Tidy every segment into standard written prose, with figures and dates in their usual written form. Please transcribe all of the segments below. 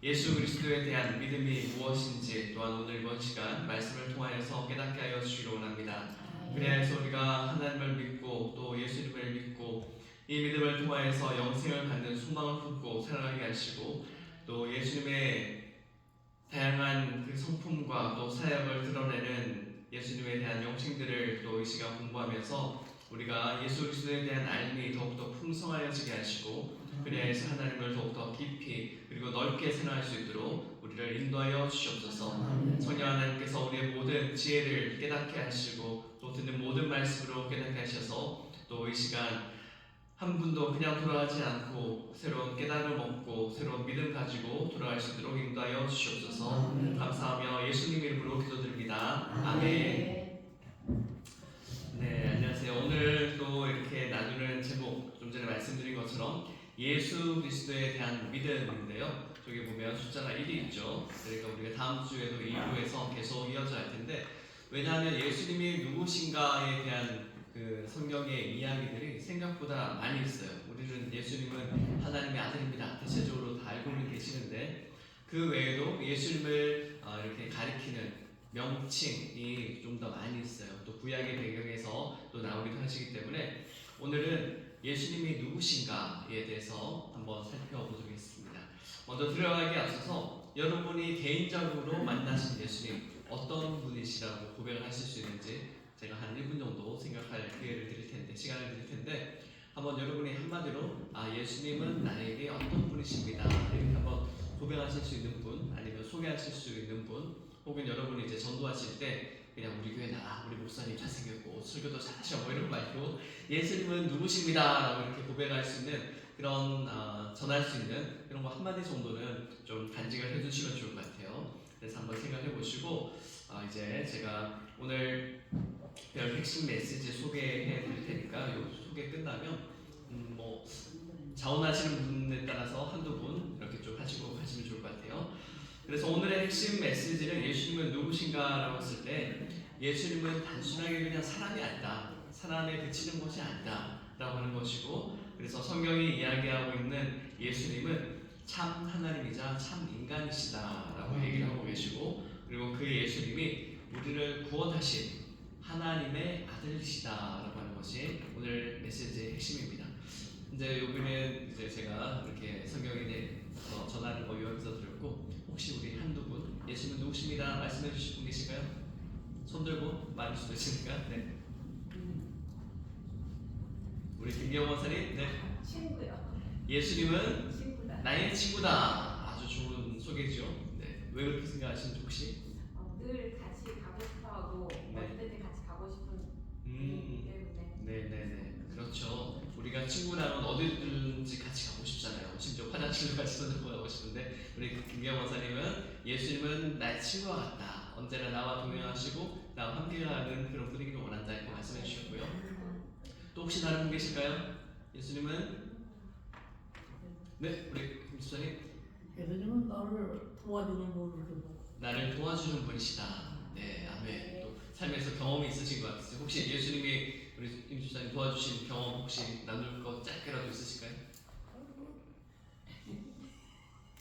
예수 그리스도에 대한 믿음이 무엇인지 또한 오늘 이번 시간 말씀을 통하여서 깨닫게 하여 주시기 원합니다. 그래야 해서 우리가 하나님을 믿고 또 예수님을 믿고 이 믿음을 통하여서 영생을 갖는 소망을 품고 살아가게 하시고 또 예수님의 다양한 그 성품과 또 사역을 드러내는 예수님에 대한 영생들을 또 이 시간 공부하면서 우리가 예수 그리스도에 대한 알미 더욱더 풍성하여지게 하시고 그래야 해서 하나님을 더욱더 깊이 그리고 넓게 생각할 수 있도록 우리를 인도하여 주시옵소서. 성령 하나님께서 우리의 모든 지혜를 깨닫게 하시고 또 듣는 모든 말씀으로 깨닫게 하셔서 또 이 시간 한 분도 그냥 돌아가지 않고 새로운 깨달음 얻고 새로운 믿음 가지고 돌아갈 수 있도록 인도하여 주시옵소서. 감사하며 예수님 이름으로 기도드립니다. 아멘. 네, 안녕하세요. 오늘 또 이렇게 나누는 제목 좀 전에 말씀드린 것처럼 예수 그리스도에 대한 믿음인데요. 저기 보면 숫자가 1이 있죠. 그러니까 우리가 다음 주에도 2부에서 계속 이어져 할 텐데 왜냐하면 예수님이 누구신가에 대한 그 성경의 이야기들이 생각보다 많이 있어요. 우리는 예수님은 하나님의 아들입니다. 대체적으로 다 알고는 계시는데 그 외에도 예수님을 이렇게 가리키는 명칭이 좀 더 많이 있어요. 또 구약의 배경에서 또 나오기도 하시기 때문에 오늘은 예수님이 누구신가에 대해서 한번 살펴보겠습니다. 먼저 들어가기 앞서서 여러분이 개인적으로 만나신 예수님 어떤 분이시라고 고백을 하실 수 있는지 제가 한 1분 정도 생각할 기회를 드릴 텐데 시간을 드릴 텐데 한번 여러분이 한마디로 예수님은 나에게 어떤 분이십니다 이렇게 한번 고백하실 수 있는 분 아니면 소개하실 수 있는 분 혹은 여러분이 이제 전도하실 때 그냥 우리 교회 우리 목사님 잘생겼고 설교도 잘하셔 뭐 이런 거 말고 예수님은 누구십니다 라고 이렇게 고백할 수 있는 그런 전할 수 있는 그런 거 한마디 정도는 좀 간직을 해주시면 좋을 것 같아요. 그래서 한번 생각해 보시고 이제 제가 오늘 별 핵심 메시지 소개해 드릴 테니까 이 소개 끝나면 뭐 자원하시는 분에 따라서 한두 분 이렇게 좀 하시고 가시면 좋을 것 같아요. 그래서 오늘의 핵심 메시지는 예수님은 누구신가라고 했을 때 예수님은 단순하게 그냥 사람이 아니다, 사람에 그치는 것이 아니다 라고 하는 것이고 그래서 성경이 이야기하고 있는 예수님은 참 하나님이자 참 인간이시다 라고 얘기를 하고 계시고 그리고 그 예수님이 우리를 구원하신 하나님의 아들이시다 라고 하는 것이 오늘 메시지의 핵심입니다. 이제 여기는 이제 제가 이렇게 성경에 대해서 전하는 거 요약해서 드렸고 혹시 우리 한두 분 예수님은 누구십니다 말씀해 주실 분 계실까요? 손 들고 많을 수도 있으니까. 네. 우리 김기영 원사님. 네. 친구요. 예수님은 친구다. 나의 친구다. 아주 좋은 소개죠. 네. 왜 그렇게 생각하시는지 혹시? 늘 같이 가고 싶어하고 네. 언제든지 같이 가고 싶은 분이기 때문에. 네네네. 그렇죠. 우리가 친구라면 어디든지 같이 가고 싶잖아요. 심지어 화장실도 같이 손잡고 싶은데 우리 김기영 원사님은 예수님은 나의 친구와 같다. 언제나 나와 동행하시고 나와 함께하는 그런 분위기를 원한다 이렇게 말씀해 주셨고요. 또 혹시 다른 분 계실까요? 예수님은 네 우리 김수사님 예수님은 나를 도와주는 분이고 나를 도와주는 분이시다. 네 아멘. 또 삶에서 경험이 있으신 것 같으세요. 혹시 예수님이 우리 김수사님 도와주신 경험 혹시 나눌 거 짧게라도 있으실까요?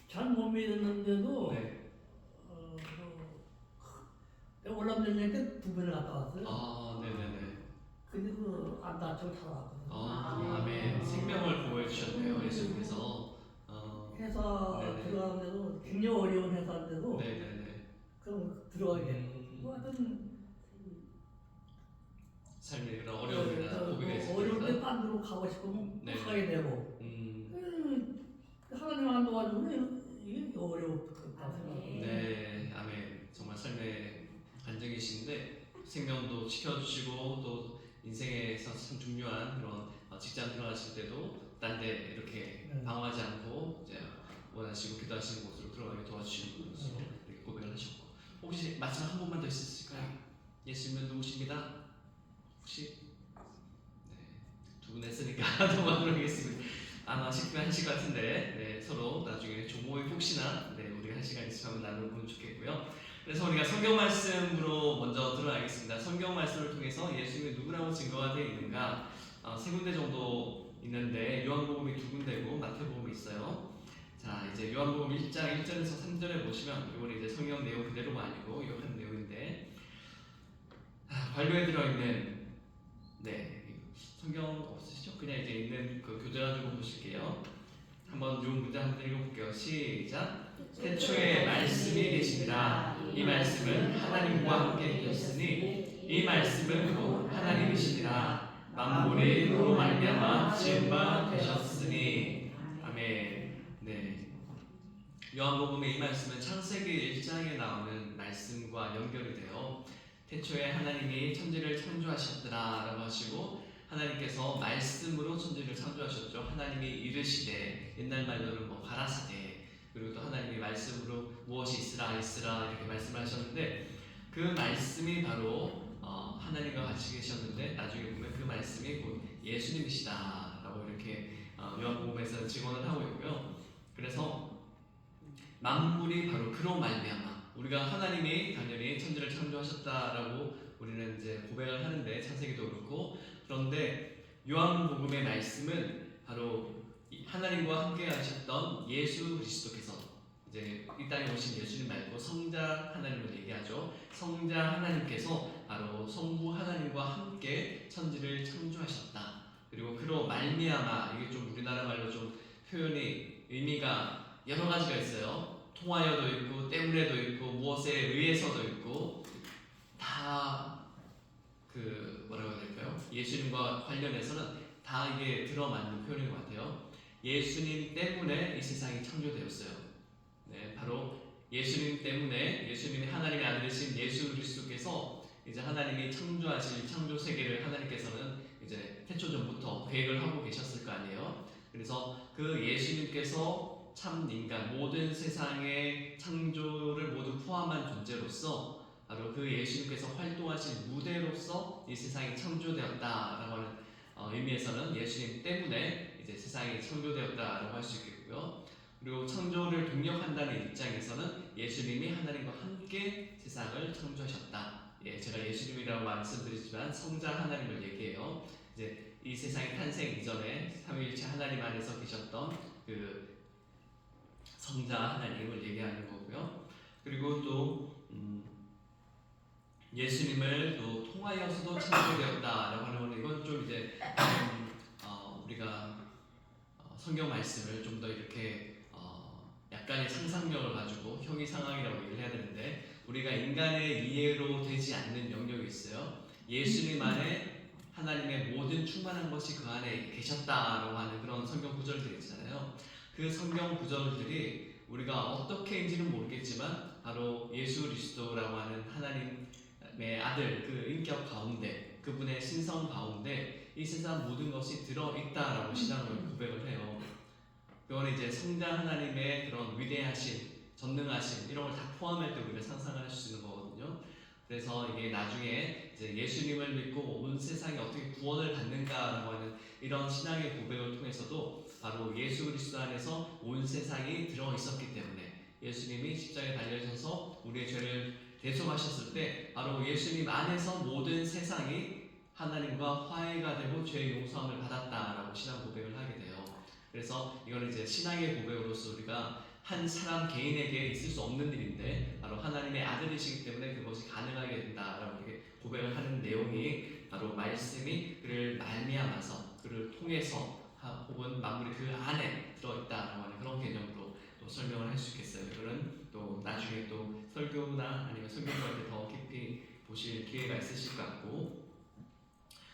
잘 못 믿었는데도 네. 월남전쟁 때 2번을 갔다 왔어요. 아 네네네. 근데 안 다치고 살아왔거든요. 아멘. 생명을 보호해 주셨네요 예수님께서. 회사 네네. 들어가는데도 굉장히 어려운 회사인데도 네네네. 그럼 들어가게 뭐 하여튼 삶의 그런 어려움이나 고비가 있을 어려울 때 때 딴 데로 가고 싶으면 네. 가게 되고 하나님 안 도와주면 이게 어려울 것 같다 생각합니다. 네 아멘. 정말 삶의 간증이신데 생명도 지켜주시고 또 인생에서 참 중요한 그런 직장 들어가실 때도 딴 데 이렇게 방황하지 않고 이제 원하시고 기도하시는 곳으로 들어가게 도와주시는 분으로서 이렇게 고백을 하셨고 혹시 마지막 한 번만 더 있으실까요? 예수님은 누구십니다? 혹시 네, 두 분 했으니까 더 하도록 하겠습니다. 아마 식구가 하실 것 같은데 네, 서로 나중에 조모의 혹시나 네, 우리가 한 시간 있으면 나누면 좋겠고요. 그래서 우리가 성경 말씀으로 먼저 들어가겠습니다. 성경 말씀을 통해서 예수님이 누구라고 증거가 되어 있는가 세 군데 정도 있는데 요한복음이 2군데고 마태복음이 있어요. 자, 이제 요한복음 1장 1절에서 3절에 보시면 이건 이제 성경 내용 그대로가 아니고 요한 내용인데 관료에 들어있는 성경 없으시죠? 그냥 이제 있는 그 교재 가지고 보실게요. 한번 요 문장 한번 읽어볼게요. 시작. 태초에 말씀이 계시니라. 이 말씀은 하나님과 함께 계셨으니 이 말씀은 곧 하나님이시니라. 만물이 그로 말미암아 지은 바 되셨으니. 아멘. 네. 요한복음의 이 말씀은 창세기 1장에 나오는 말씀과 연결이 돼요. 태초에 하나님이 천지를 창조하셨더라라고 하시고 하나님께서 말씀으로 천지를 창조하셨죠. 하나님이 이르시되 옛날 말로는 뭐 가라사대 그리고 또 하나님이 말씀으로 무엇이 있으라 있으라 이렇게 말씀을 하셨는데 그 말씀이 바로 하나님과 같이 계셨는데 나중에 보면 그 말씀이 곧 예수님이시다라고 이렇게 요한복음에서 증언을 하고 있고요. 그래서 만물이 바로 그로 말미암아 우리가 하나님이 당연히 천지를 창조하셨다라고 우리는 이제 고백을 하는데 창세기도 그렇고 그런데 요한복음의 말씀은 바로 하나님과 함께 하셨던 예수 그리스도께서 이제 이 땅에 오신 예수님 말고 성자 하나님을 얘기하죠. 성자 하나님께서 바로 성부 하나님과 함께 천지를 창조하셨다. 그리고 그로 말미암아 이게 좀 우리나라 말로 좀 표현이 의미가 여러 가지가 있어요. 통하여도 있고 때문에도 있고 무엇에 의해서도 있고 다 그 뭐라고 해야 될까요? 예수님과 관련해서는 다 이게 들어맞는 표현인 것 같아요. 예수님 때문에 이 세상이 창조되었어요. 네, 바로 예수님 때문에 예수님이 하나님의 아들이신 예수 그리스도께서 이제 하나님이 창조하실 창조 세계를 하나님께서는 이제 태초전부터 계획을 하고 계셨을 거 아니에요. 그래서 그 예수님께서 참 인간 모든 세상의 창조를 모두 포함한 존재로서 바로 그 예수님께서 활동하신 무대로서 이 세상이 창조되었다라고 하는 의미에서는 예수님 때문에 이제 세상이 창조되었다라고 할 수 있겠고요. 그리고 창조를 동력한다는 입장에서는 예수님이 하나님과 함께 세상을 창조하셨다. 제가 예수님이라고 말씀드리지만 성자 하나님을 얘기해요. 이제 이 세상의 탄생 이전에 삼위일체 하나님 안에서 계셨던 그 성자 하나님을 얘기하는 거고요. 그리고 또 예수님을 또 통하여서도 창조되었다라고 하는 건 이건 좀 이제 우리가 성경 말씀을 좀 더 이렇게 약간의 상상력을 가지고 형이상황이라고 얘기를 해야 되는데 우리가 인간의 이해로 되지 않는 영역이 있어요. 예수님 안에 하나님의 모든 충만한 것이 그 안에 계셨다라고 하는 그런 성경 구절들이 있잖아요. 그 성경 구절들이 우리가 어떻게인지는 모르겠지만 바로 예수 그리스도라고 하는 하나님의 아들 그 인격 가운데 그분의 신성 가운데 이 세상 모든 것이 들어있다라고 신앙을 고백을 해요. 그건 이제 성자 하나님의 그런 위대하신 전능하신 이런 걸 다 포함할 때 우리가 상상할 수 있는 거거든요. 그래서 이게 나중에 이제 예수님을 믿고 온 세상이 어떻게 구원을 받는가라고 하는 이런 신앙의 고백을 통해서도 바로 예수 그리스도 안에서 온 세상이 들어 있었기 때문에 예수님이 십자가에 달려셔서 우리의 죄를 대속하셨을 때 바로 예수님 안에서 모든 세상이 하나님과 화해가 되고 죄의 용서함을 받았다라고 신앙 고백을 하게 돼요. 그래서 이거는 이제 신앙의 고백으로서 우리가 한 사람 개인에게 있을 수 없는 일인데 바로 하나님의 아들이시기 때문에 그것이 가능하게 된다라고 이렇게 고백을 하는 내용이 바로 말씀이 그를 말미암아서 그를 통해서 혹은 만물이 그 안에 들어있다라고 하는 그런 개념으로 또 설명을 할 수 있겠어요. 이거는 또 나중에 또 설교나 아니면 설교할 때 더 깊이 보실 기회가 있으실 것 같고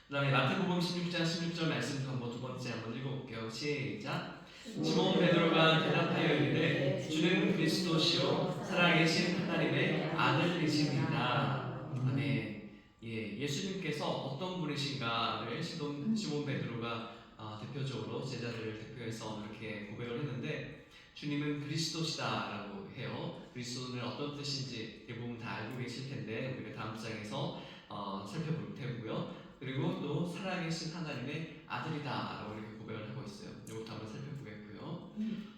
그 다음에 마태복음 16장 16절 말씀도 한번 두 번째 한번 읽어볼게요. 시작. 시몬 베드로가 대답하여 이르되 주는 그리스도시요 살아계신 하나님의 아들이시니라. 아멘. 예수님께서 어떤 분이신가를 시몬 베드로가 대표적으로 제자들을 대표해서 이렇게 고백을 했는데 주님은 그리스도시다라고 해요. 그리스도는 어떤 뜻인지 대부분 다 알고 계실 텐데 우리가 다음 장에서 살펴볼 테고요. 그리고 또 살아계신 하나님의 아들이다라고 이렇게 고백을 하고 있어요. 이것도 한번 살펴보겠고요.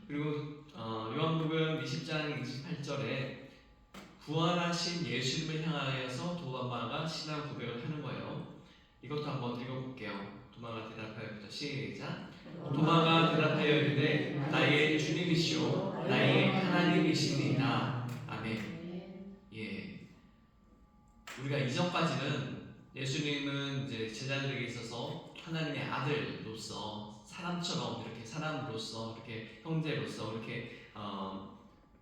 그리고 요한복음 20장 28절에 부활하신 예수님을 향하여서 도마가 신앙 고백을 하는 거예요. 이것도 한번 읽어볼게요. 도마가 대답하여부터 시작. 도마가 대답하여 이르되 나의 주님이시오 나의 하나님이시니이다. 아멘. 예. 우리가 이전까지는 예수님은 이제 제자들에게 있어서 하나님의 아들로서 사람처럼 이렇게 사람으로서 이렇게 형제로서 이렇게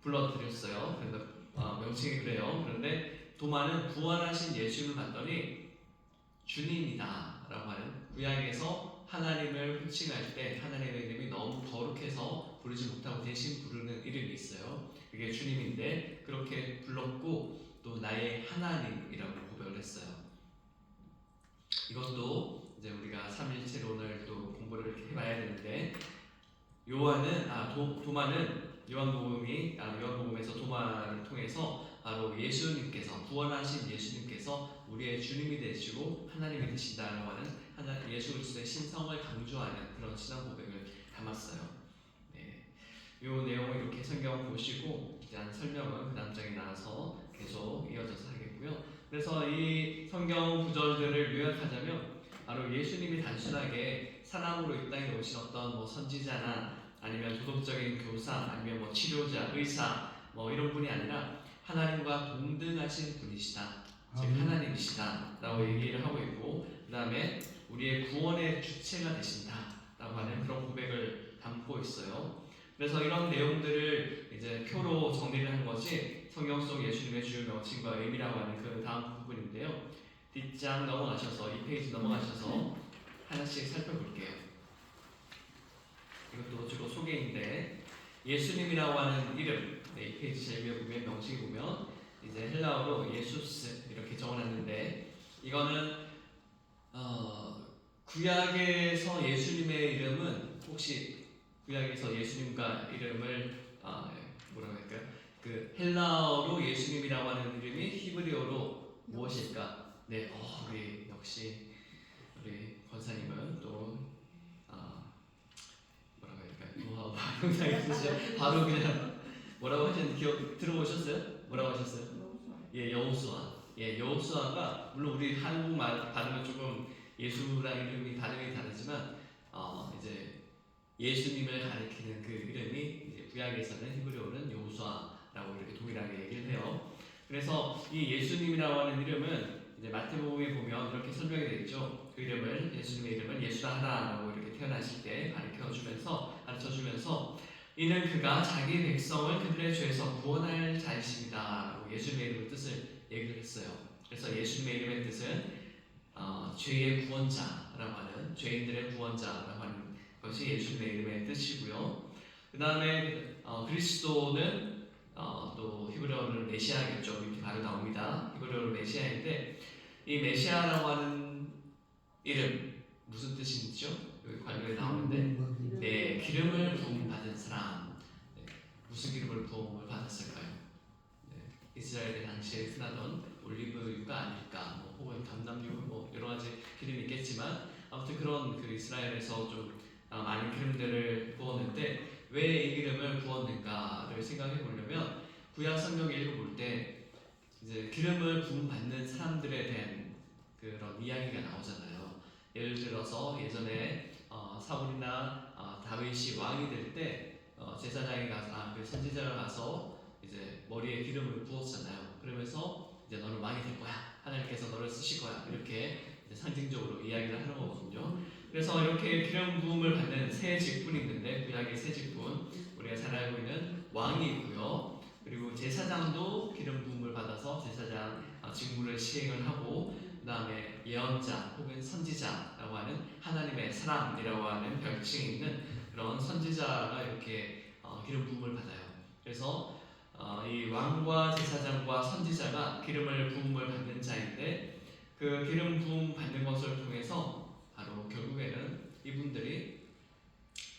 불러드렸어요. 그래서 명칭이 그래요. 그런데 도마는 부활하신 예수님을 봤더니 주님이다라고 하는 구약에서 하나님을 호칭할 때 하나님의 이름이 너무 거룩해서 부르지 못하고 대신 부르는 이름이 있어요. 그게 주님인데 그렇게 불렀고 또 나의 하나님이라고 고백을 했어요. 이것도 이제 우리가 삼일체론을 또 공부를 이렇게 해봐야 되는데 도마는 요한복음에서 도마를 통해서 바로 예수님께서 부활하신 예수님께서 우리의 주님이 되시고 하나님이 되신다라고 하는 예수 그리스도의 신성을 강조하는 그런 신앙 고백을 담았어요. 네, 이 내용을 이렇게 성경을 보시고 대한 설명은 그 다음 장에 나와서 계속 이어져서 하겠고요. 그래서 이 성경 구절들을 요약하자면 바로 예수님이 단순하게 사람으로 이 땅에 오신 어떤 뭐 선지자나 아니면 도덕적인 교사 아니면 뭐 치료자, 의사 뭐 이런 분이 아니라 하나님과 동등하신 분이시다. 즉 하나님이시다라고 얘기를 하고 있고 그 다음에 우리의 구원의 주체가 되신다라고 하는 그런 고백을 담고 있어요. 그래서 이런 내용들을 이제 표로 정리를 한 것이 성경 속 예수님의 주요 명칭과 의미라고 하는 그 다음 부분인데요. 뒷장 넘어가셔서 2페이지 넘어가셔서 하나씩 살펴볼게요. 이것도 주로 소개인데 예수님이라고 하는 이름 2페이지 제일 위에 보면 명칭이 보면 이제 헬라어로 예수스 이렇게 적어놨는데 이거는 구약에서 예수님의 이름은 혹시 구약에서 예수님과 이름을 뭐라고 할까요? 그 헬라어로 예수님이라고 하는 이름이 히브리어로 무엇일까? 네, 우리 역시 우리 권사님은 또 뭐라고 할까요? 노하우가 굉장히 있으시죠? 바로 그냥 뭐라고 하셨는지 들어보셨어요? 뭐라고 하셨어요? 예, 여호수아. 예, 여호수아가 물론 우리 한국말 발음은 조금 예수랑 이름이 발음이 다르지만 이제 예수님을 가리키는 그 이름이 이제 구약에서는 히브리어는 여호수아라고 이렇게 동일하게 얘기를 해요. 그래서 이 예수님이라고 하는 이름은 이제 마태복음에 보면 이렇게 설명이 되어 있죠. 그 이름을 예수님의 이름은 예수라 하라라고 이렇게 태어나실 때 가르쳐주면서 이는 그가 자기 백성을 그들의 죄에서 구원할 자이십니다라고 예수님의 이름의 뜻을 얘기를 했어요. 그래서 예수님의 이름의 뜻은 죄의 구원자라고 하는 죄인들의 구원자라고 하는 것이 예수님의 이름의 뜻이고요. 그 다음에 그리스도는 또 히브리어로 메시아겠죠. 이렇게 바로 나옵니다. 히브리어로 메시아인데 이 메시아라고 하는 이름 무슨 뜻이죠? 여기 관련에 나오는데 네, 기름을 부음 받은 사람. 네, 무슨 기름을 부음을 받았을까요? 네, 이스라엘의 당시에 흔하던 올리브유가 아닐까, 뭐 혹은 감람유, 뭐 여러 가지 기름이 있겠지만 아무튼 그런 그 이스라엘에서 좀 많은 기름들을 부었는데 왜 이 기름을 부었는가를 생각해 보려면 구약 성경을 읽어볼 때 이제 기름을 부음 받는 사람들에 대한 그런 이야기가 나오잖아요. 예를 들어서 예전에 사울이나 다윗이 왕이 될 때 제사장이 가서 그 선지자가 가서 이제 머리에 기름을 부었잖아요. 그러면서 이제 너는 왕이 될 거야. 하나님께서 너를 쓰실 거야. 이렇게 이제 상징적으로 이야기를 하는 거거든요. 그래서 이렇게 기름 부음을 받는 세 직분이 있는데 구약의 세 직분 우리가 잘 알고 있는 왕이 있고요. 그리고 제사장도 기름 부음을 받아서 제사장 직무를 시행을 하고 그 다음에 예언자 혹은 선지자라고 하는 하나님의 사람이라고 하는 별칭이 있는 그런 선지자가 이렇게 기름 부음을 받아요. 그래서 이 왕과 제사장과 선지자가 기름을 부음을 받는 자인데 그 기름 부음 받는 것을 통해서 바로 결국에는 이분들이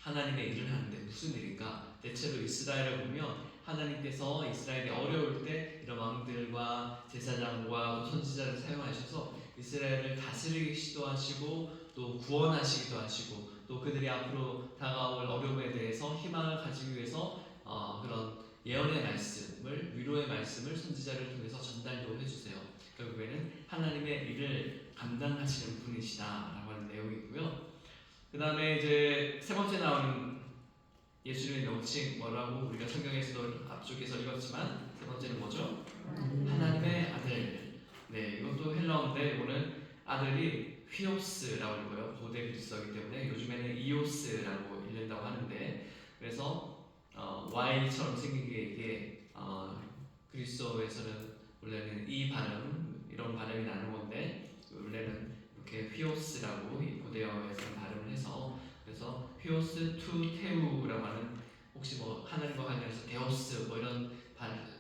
하나님의 일을 하는데 무슨 일인가? 대체로 이스라엘을 보면 하나님께서 이스라엘이 어려울 때 이런 왕들과 제사장과 선지자를 사용하셔서 이스라엘을 다스리기 시도하시고 또 구원하시기도 하시고 또 그들이 앞으로 다가올 어려움에 대해서 희망을 가지기 위해서 그런 예언의 말씀을 위로의 말씀을 선지자를 통해서 전달도 해주세요. 결국에는 하나님의 일을 감당하시는 분이시다라고 하는 내용이고요. 그 다음에 이제 세 번째 나오는 예수님의 명칭 뭐라고 우리가 성경에서도 앞쪽에서 읽었지만 세 번째는 뭐죠? 하나님의 아들. 네, 이것도 헬라어인데 이거는 아들이 휘오스라고 읽어요. 고대 그리스어이기 때문에 요즘에는 이오스라고 읽는다고 하는데 그래서 Y처럼 생긴 게 이게 그리스어에서는 원래는 이 발음 이런 발음이 나는 건데 원래는 이렇게 휘오스라고 이 고대어에서 발음을 해서 그래서 휘오스 투 테우라고 하는 혹시 뭐 하나님과 관련해서 데오스 뭐 이런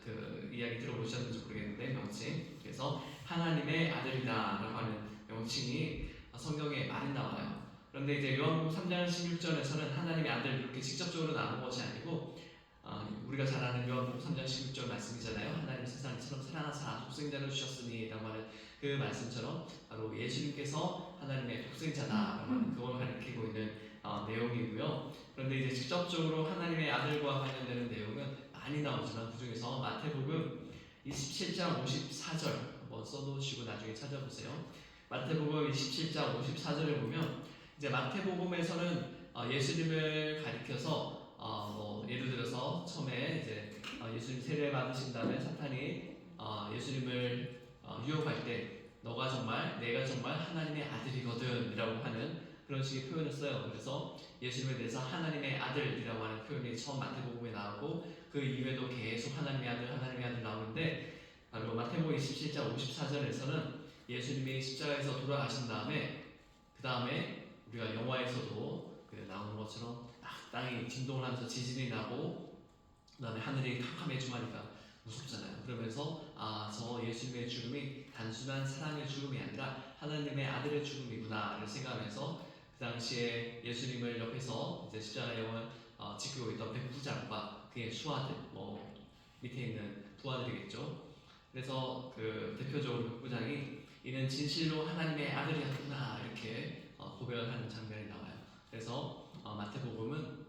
그 이야기 들어보셨는지 모르겠는데 명칭 그래서 하나님의 아들이다라고 하는 명칭이 성경에 많이 나와요. 그런데 이제 요한복음 3장 16절에서는 하나님의 아들 이렇게 직접적으로 나온 것이 아니고 우리가 잘 아는 요한복음 3장 16절 말씀이잖아요. 하나님 세상을 처럼 사랑하사 독생자를 주셨으니 라고 하는 그 말씀처럼 바로 예수님께서 하나님의 독생자다라고 하는 그걸 가리키고 있는 내용이고요. 그런데 이제 직접적으로 하나님의 아들과 관련되는 내용은 많이 나오지만 그 중에서 마태복음 27장 54절 한번 써놓으시고 나중에 찾아보세요. 마태복음 27장 54절을 보면 이제 마태복음에서는 예수님을 가리켜서 뭐 예를 들어서 처음에 이제 예수님 세례 받으신 다음에 사탄이 예수님을 유혹할 때 너가 정말 내가 정말 하나님의 아들이거든이라고 하는 그런 식의 표현을 써요. 그래서 예수님에 대해서 하나님의 아들이라고 하는 표현이 처음 마태복음에 나오고 그 이후에도 계속 하나님의 아들 나오는데 바로 마태복음 27장 54절에서는 예수님이 십자가에서 돌아가신 다음에 그 다음에 우리가 영화에서도 나오는 것처럼 땅이 진동을 하면서 지진이 나고 그 다음에 하늘이 캄캄해지고 하니까 무섭잖아요. 그러면서 저 예수님의 죽음이 단순한 사람의 죽음이 아니라 하나님의 아들의 죽음이구나를 생각하면서 그 당시에 예수님을 옆에서 이제 십자가 영을 지키고 있던 백부장과 그의 수하들 뭐 밑에 있는 부하들이겠죠. 그래서 그 대표적으로 백부장이 이는 진실로 하나님의 아들이었구나 이렇게 고백을 하는 장면이 나와요. 그래서 마태복음은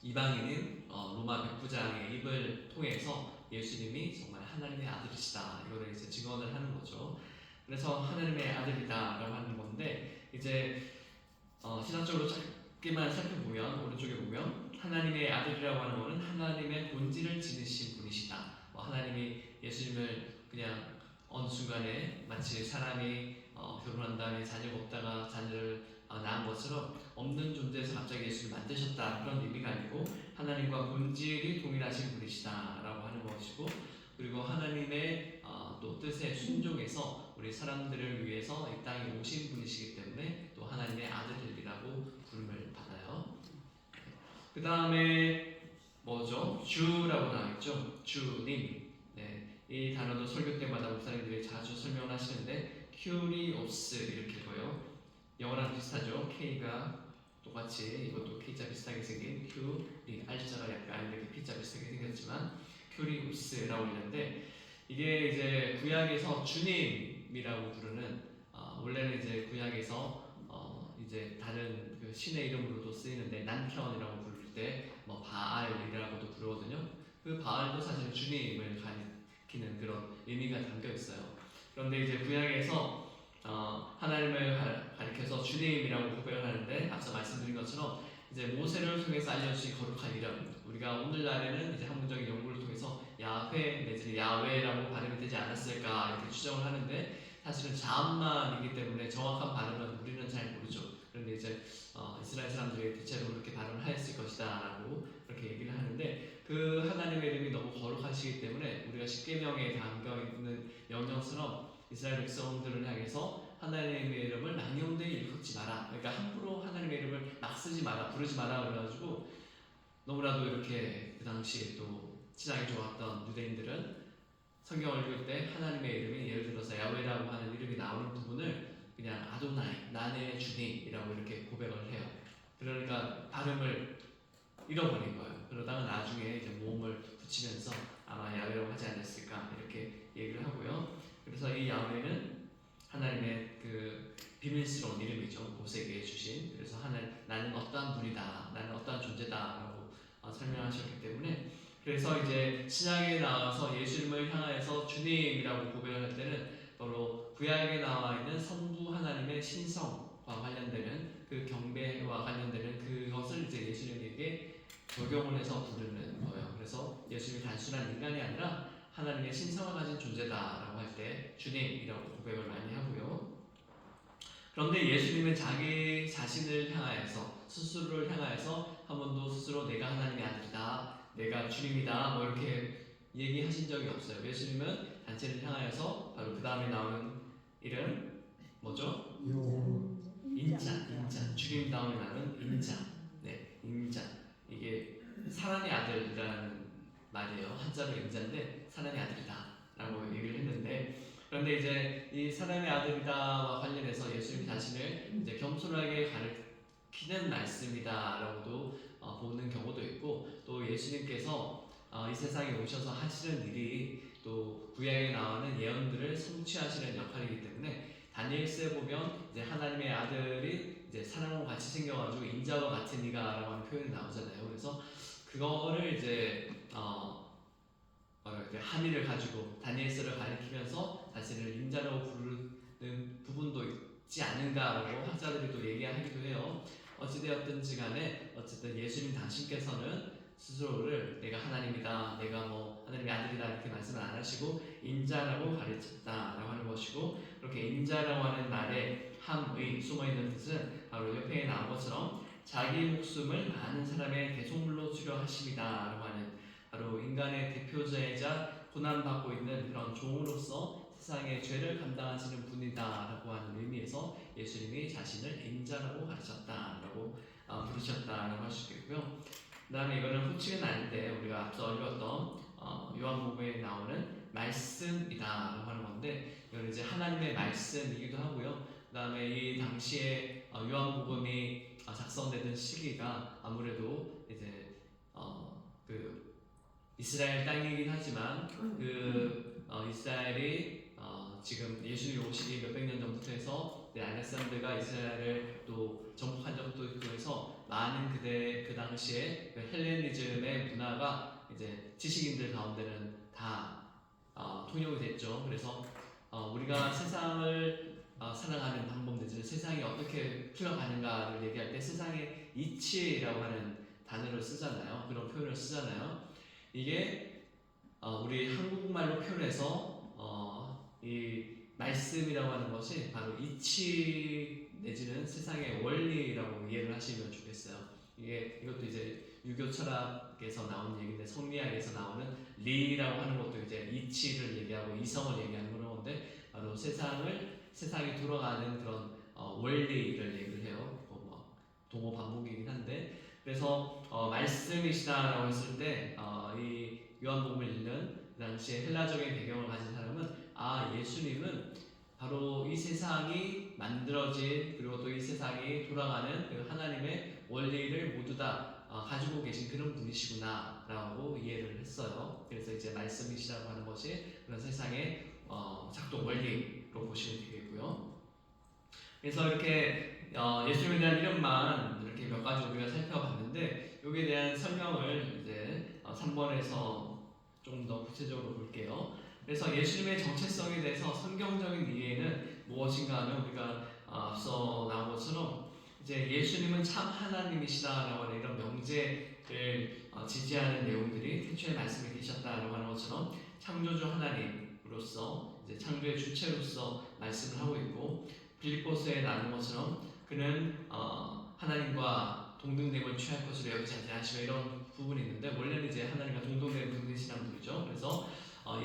이방인인 로마 백부장의 입을 통해서 예수님이 정말 하나님의 아들이시다 이거를 이제 증언을 하는 거죠. 그래서 하나님의 아들이다라고 하는 건데 이제 신학적으로 짧게만 살펴보면 오른쪽에 보면 하나님의 아들이라고 하는 것은 하나님의 본질을 지니신 분이시다. 하나님이 예수님을 그냥 어느 순간에 마치 사람이 결혼한 다음에 자녀가 없다가 자녀를 낳은 것처럼 없는 존재에서 갑자기 예수를 만드셨다 그런 의미가 아니고 하나님과 본질이 동일하신 분이시다라고 하는 것이고 그리고 하나님의 또 뜻에 순종해서 우리 사람들을 위해서 이 땅에 오신 분이시기 때문에 또 하나님의 아들이라고 부름을 받아요. 그 다음에 뭐죠? 주라고 나와있죠. 주님. 네, 이 단어도 설교 때마다 목사님들이 자주 설명을 하시는데 큐리오스 이렇게 보여. 영어랑 비슷하죠. K가 똑같이 이것도 K자 비슷하게 생긴 큐리 R자가 약간 이렇게 P자 비슷하게 생겼지만 큐리우스라고 읽는데 이게 이제 구약에서 주님이라고 부르는 원래는 이제 구약에서 이제 다른 그 신의 이름으로도 쓰이는데 난현이라고 부를 때 뭐 바알이라고도 부르거든요. 그 바알도 사실은 주님을 가리키는 그런 의미가 담겨 있어요. 그런데 이제 구약에서 하나님을 가리켜서 주님이라고 고백을 하는데 앞서 말씀드린 것처럼 이제 모세를 통해서 알려주신 거룩한 이름 우리가 오늘날에는 이제 학문적인 연구를 통해서 야훼 내지 야외라고 발음이 되지 않았을까 이렇게 추정을 하는데 사실은 자음만이기 때문에 정확한 발음은 우리는 잘 모르죠. 그런데 이제 이스라엘 사람들이 대체로 그렇게 발음을 하였을 것이다 라고 그렇게 얘기를 하는데 그 하나님의 이름이 너무 거룩하시기 때문에 우리가 십계명에 담겨 있는 명령처럼 이스라엘 백성들을 향해서 하나님의 이름을 낭용되이 일컫지 마라. 그러니까 함부로 하나님의 이름을 막 쓰지 마라, 부르지 마라 그래가지고 너무나도 이렇게 그 당시에 또 신앙이 좋았던 유대인들은 성경을 읽을 때 하나님의 이름이 예를 들어서 야훼라고 하는 이름이 나오는 부분을 그냥 아도나이, 나의 주님이라고 이렇게 고백을 해요. 그러니까 발음을 잃어버린 거예요. 그러다가 나중에 이제 모음을 붙이면서 아마 야훼라고 하지 않았을까 이렇게 얘기를 하고요. 그래서 이 야훼는 하나님의 그 비밀스러운 이름이죠. 모세에게 주신. 그래서 나는 어떠한 분이다, 나는 어떠한 존재다라고 설명하셨기 때문에 그래서 이제 신약에 나와서 예수님을 향하여서 주님이라고 고백을 할 때는 바로 구약에 나와 있는 성부 하나님의 신성과 관련되는 그 경배와 관련되는 그것을 이제 예수님에게 적용을 해서 부르는 거예요. 그래서 예수님이 단순한 인간이 아니라 하나님의 신성을 가진 존재다라고 할 때 주님이라고 고백을 많이 하고요. 그런데 예수님은 자기 자신을 향하여서 스스로를 향하여서 한 번도 스스로 내가 하나님의 아들이다, 내가 주님이다 뭐 이렇게 얘기하신 적이 없어요. 예수님은 단체를 향하여서 바로 그 다음에 나오는 이름 뭐죠? 인자. 주님 다음에 나오는 인자. 네, 인자. 이게 사람의 아들이라는 말이에요. 한자로 인자인데 사람의 아들이다라고 얘기를 했는데, 그런데 이제 이 사람의 아들이다와 관련해서 예수님 자신을 이제 겸손하게 가르치는 말씀이다라고도 보는 경우도 있고, 또 예수님께서 이 세상에 오셔서 하시는 일이 또 구약에 나오는 예언들을 성취하시는 역할이기 때문에 다니엘서에 보면 이제 하나님의 아들이 이제 사람과 같이 생겨가지고 인자와 같은 이가라고 하는 표현이 나오잖아요. 그래서 그거를 이제 함의를 가지고 다니엘서를 가리키면서 자신을 인자라고 부르는 부분도 있지 않은가라고 학자들이 또 얘기하기도 해요. 어찌되었든지 간에 어쨌든 예수님 당신께서는 스스로를 내가 하나님이다, 내가 뭐 하나님의 아들이다 이렇게 말씀을 안 하시고 인자라고 가르쳤다라고 하는 것이고, 그렇게 인자라고 하는 말에 함의 숨어있는 뜻은 바로 옆에 나온 것처럼 자기 목숨을 많은 사람의 대속물로 주려 하십니다라고 하는, 바로 인간의 대표자이자 고난받고 있는 그런 종으로서 세상의 죄를 감당하시는 분이다라고 하는 의미에서 예수님이 자신을 인자라고 가르쳤다라고 부르셨다라고 할 수 있겠고요. 그 다음에 이거는 호칭은 아닌데 우리가 앞서 읽었던 요한복음에 나오는 말씀이다라고 하는 건데, 이건 이제 하나님의 말씀이기도 하고요. 그 다음에 이 당시에 요한복음이 작성되던 시기가 아무래도 이제 그 이스라엘 땅이긴 하지만 그 이스라엘이 지금 예수님이 오시기 몇백 년 전부터 해서 알렉산더가 이스라엘을 또 정복한 적도 있고 해서 많은 그 당시에 그 헬레니즘의 문화가 이제 지식인들 가운데는 다 통용이 됐죠. 그래서 우리가 세상을 살아가는 방법 내지는 세상이 어떻게 흘러가는가를 얘기할 때 세상의 이치라고 하는 단어를 쓰잖아요. 그런 표현을 쓰잖아요. 이게 우리 한국말로 표현해서 이 말씀이라고 하는 것이 바로 이치 내지는 세상의 원리라고 이해를 하시면 좋겠어요. 이것도 이제 유교 철학에서 나온 얘기인데, 성리학에서 나오는 리라고 하는 것도 이제 이치를 얘기하고 이성을 얘기하는 그런 건데, 바로 세상이 돌아가는 그런 원리를 얘기를 해요. 동어 반복이긴 한데, 그래서 말씀이시다라고 했을 때 이 요한복음을 읽는 그 당시에 헬라적인 배경을 가진 사람은 예수님은 바로 이 세상이 만들어진, 그리고 또 이 세상이 돌아가는 그 하나님의 원리를 모두 다 가지고 계신 그런 분이시구나 라고 이해를 했어요. 그래서 이제 말씀이시라고 하는 것이 그런 세상의 작동 원리로 보시면 되겠고요. 그래서 이렇게 예수님에 대한 이름만 이렇게 몇 가지 우리가 살펴봤는데, 여기에 대한 설명을 이제 3번에서 좀 더 구체적으로 볼게요. 그래서 예수님의 정체성에 대해서 성경적인 이해는 무엇인가 하면, 우리가 앞서 나온 것처럼 이제 예수님은 참 하나님이시다라고 하는 이런 명제를 지지하는 내용들이 태초에 말씀이 계셨다라고 하는 것처럼 창조주 하나님으로서 이제 창조의 주체로서 말씀을 하고 있고, 빌립보서에 나눈 것처럼 그는 하나님과 동등됨을 취할 것으로 여기지 아니하시며 이런 부분이 있는데, 원래는 이제 하나님과 동등된 분이시란 분이죠. 그래서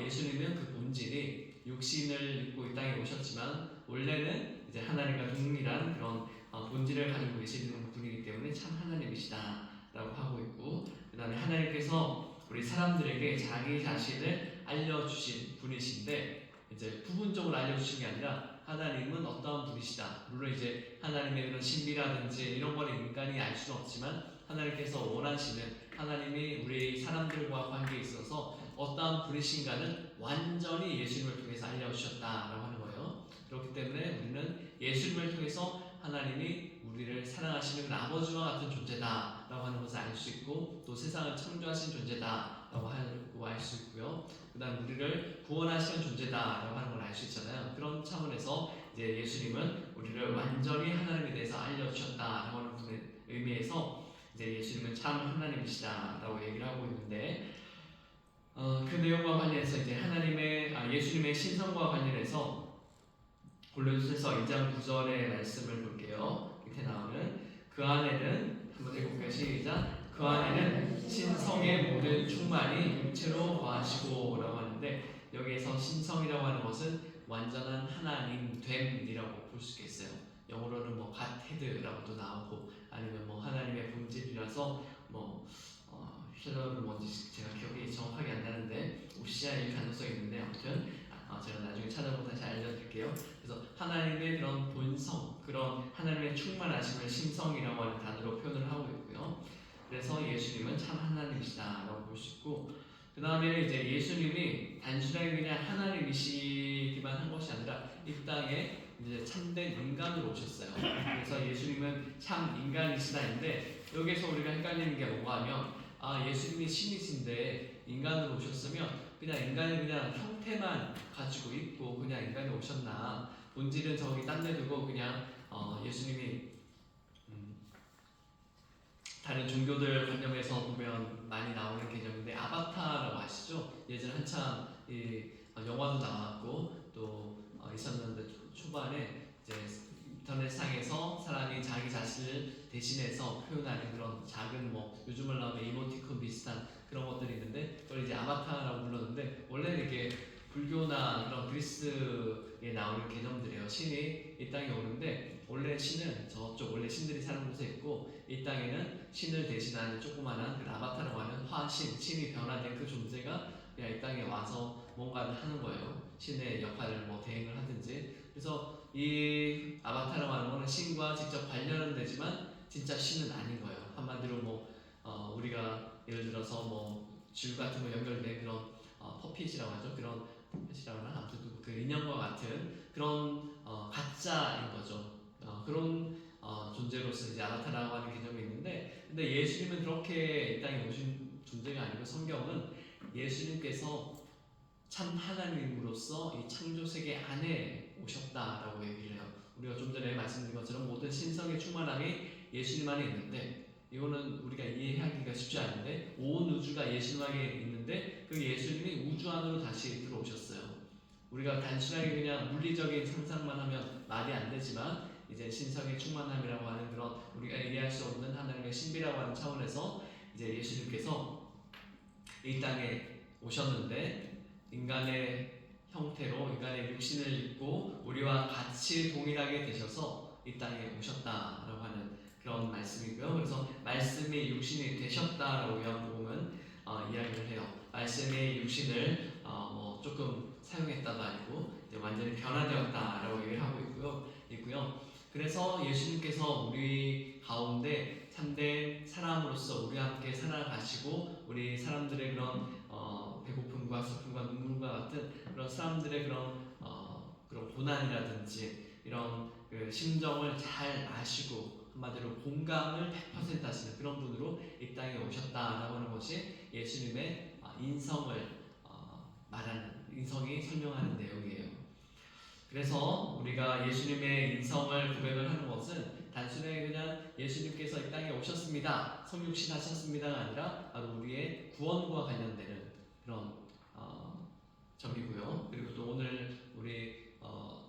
예수님은 그 본질이 육신을 입고 이 땅에 오셨지만 원래는 이제 하나님과 동일한 그런 본질을 가지고 계시는 분이기 때문에 참 하나님이시다라고 하고 있고, 그 다음에 하나님께서 우리 사람들에게 자기 자신을 알려주신 분이신데, 이제 부분적으로 알려주신 게 아니라 하나님은 어떠한 분이시다. 물론 이제 하나님의 그런 신비라든지 이런 거는 인간이 알 수는 없지만 하나님께서 원하시는, 하나님이 우리 사람들과 관계에 있어서 어떠한 분이신가는 완전히 예수님을 통해서 알려주셨다라고 하는 거예요. 그렇기 때문에 우리는 예수님을 통해서 하나님이 우리를 사랑하시는 아버지와 같은 존재다라고 하는 것을 알 수 있고, 또 세상을 창조하신 존재다라고 라고 할 수 있고요. 그 다음 우리를 구원하시는 존재다라고 하는 걸 알 수 있잖아요. 그런 차원에서 이제 예수님은 우리를 완전히 하나님에 대해서 알려주셨다라고 하는 의미에서 이제 예수님은 참 하나님이시다라고 얘기를 하고 있는데 그 내용과 관련해서 이제 예수님의 신성과 관련해서 골로새서 2장 9절의 말씀을 볼게요. 밑에 나오는 그 안에는 한번 읽어볼까요? 시작. 그 안에는 신성의 모든 충만이 육체로 거하시고 라고 하는데 여기에서 신성이라고 하는 것은 완전한 하나님 됨이라고 볼 수 있겠어요. 영어로는 뭐 갓헤드라고도 나오고 아니면 뭐 하나님의 본질이라서 뭐 힐러는 뭔지 제가 기억이 정확하게 안 나는데 오시아일 가능성이 있는데 아무튼 제가 나중에 찾아보고 다시 알려드릴게요. 그래서 하나님의 그런 본성, 그런 하나님의 충만하심을 신성이라고 하는 단어로 표현을 하고 있고요. 그래서 예수님은 참 하나님이시다라고 볼 수 있고, 그 다음에는 이제 예수님이 단순하게 그냥 하나님이시기만 한 것이 아니라 이 땅에 이제 참된 인간으로 오셨어요. 그래서 예수님은 참 인간이시다인데 여기서 우리가 헷갈리는 게 뭔가 하면 예수님이 신이신데 인간으로 오셨으면 그냥 인간의 그냥 형태만 가지고 있고 그냥 인간이 오셨나, 본질은 저기 딴 데 두고 그냥 예수님이 다른 종교들 관념에서 보면 많이 나오는 개념인데 아바타라고 아시죠? 예전에 한참 영화도 나왔고 또 있었는데 초반에 이제 인터넷상에서 사람이 자기 자신을 대신해서 표현하는 그런 작은 뭐 요즘을 나오면 이모티콘 비슷한 그런 것들이 있는데 그걸 이제 아바타라고 불렀는데 원래는 이게 불교나 그런 그리스에 나오는 개념들이에요. 신이 이 땅에 오는데 원래 신은 저쪽 원래 신들이 사는 곳에 있고 이 땅에는 신을 대신하는 조그마한 그 아바타라고 하는 화신, 신이 변화된 그 존재가 그냥 이 땅에 와서 뭔가를 하는 거예요. 신의 역할을 뭐 대행을 하든지. 그래서 이 아바타라고 하는 거는 신과 직접 관련은 되지만 진짜 신은 아닌 거예요. 한마디로 뭐 우리가 예를 들어서 뭐 줄 같은 거 연결된 그런 퍼핏이라고 하죠. 그런 퍼핏이라고 하나 아무튼 그 인형과 같은 그런 가짜인 거죠. 그런 존재로서 이제 아바타라고 하는 개념이 있는데, 근데 예수님은 그렇게 이 땅에 오신 존재가 아니고 성경은 예수님께서 참 하나님으로서 이 창조 세계 안에 오셨다라고 얘기를 해요. 우리가 좀 전에 말씀드린 것처럼 모든 신성의 충만함이 예수님 안에 있는데 이거는 우리가 이해하기가 쉽지 않은데 온 우주가 예수님 안에 있는데 그 예수님이 우주 안으로 다시 들어오셨어요. 우리가 단순하게 그냥 물리적인 상상만 하면 말이 안 되지만 이제 신성의 충만함이라고 하는 그런 우리가 이해할 수 없는 하나님의 신비라고 하는 차원에서 이제 예수님께서 이 땅에 오셨는데 인간의 형태로 인간의 육신을 입고 우리와 같이 동일하게 되셔서 이 땅에 오셨다라고 하는 그런 말씀이고요. 그래서 말씀이 육신이 되셨다라고 요한복음은 이야기를 해요. 말씀의 육신을 뭐 조금 사용했다도 아니고 이제 완전히 변화되었다라고 얘기를 하고 있고요. 그래서 예수님께서 우리 가운데 참된 사람으로서 우리와 함께 살아가시고 우리 사람들의 그런 배고픔과 슬픔과 눈물과 같은 그런 사람들의 그런 고난이라든지 이런 그 심정을 잘 아시고 한마디로 공감을 100% 하시는 그런 분으로 이 땅에 오셨다라고 하는 것이 예수님의 인성을 말하는, 인성이 설명하는 내용이에요. 그래서 우리가 예수님의 인성을 고백을 하는 것은 단순히 그냥 예수님께서 이 땅에 오셨습니다, 성육신 하셨습니다가 아니라 바로 우리의 구원과 관련되는 그런 점이고요. 그리고 또 오늘 우리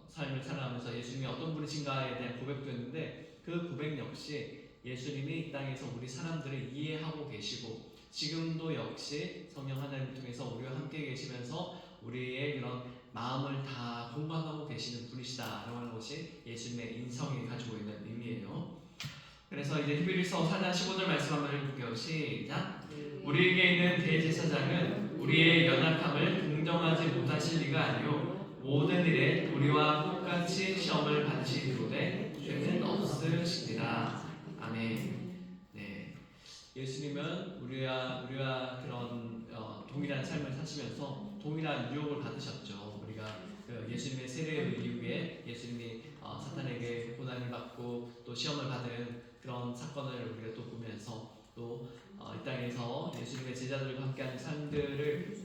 삶을 살아가면서 예수님이 어떤 분이신가에 대한 고백도 했는데 그 고백 역시 예수님이 이 땅에서 우리 사람들을 이해하고 계시고 지금도 역시 성령 하나님을 통해서 우리와 함께 계시면서 우리의 그런 마음을 다 공감하고 계시는 분이시다라고 하는 것이 예수님의 인성이 가지고 있는 의미예요. 그래서 이제 히브리서 4장 15절 말씀 한번 읽어볼게요. 시작. 우리에게 있는 대제사장은 우리의 연약함을 동정하지 못하실 리가 아니요 모든 일에 우리와 똑같이 시험을 받으시리로되 죄는 없으시니라. 아멘. 네, 예수님은 우리와 그런 동일한 삶을 사시면서 동일한 유혹을 받으셨죠. 우리가 예수님의 세례 이후에 예수님이 사탄에게 고난을 받고 또 시험을 받은 그런 사건을 우리가 또 보면서 또 이 땅에서 예수님의 제자들과 함께하는 삶들을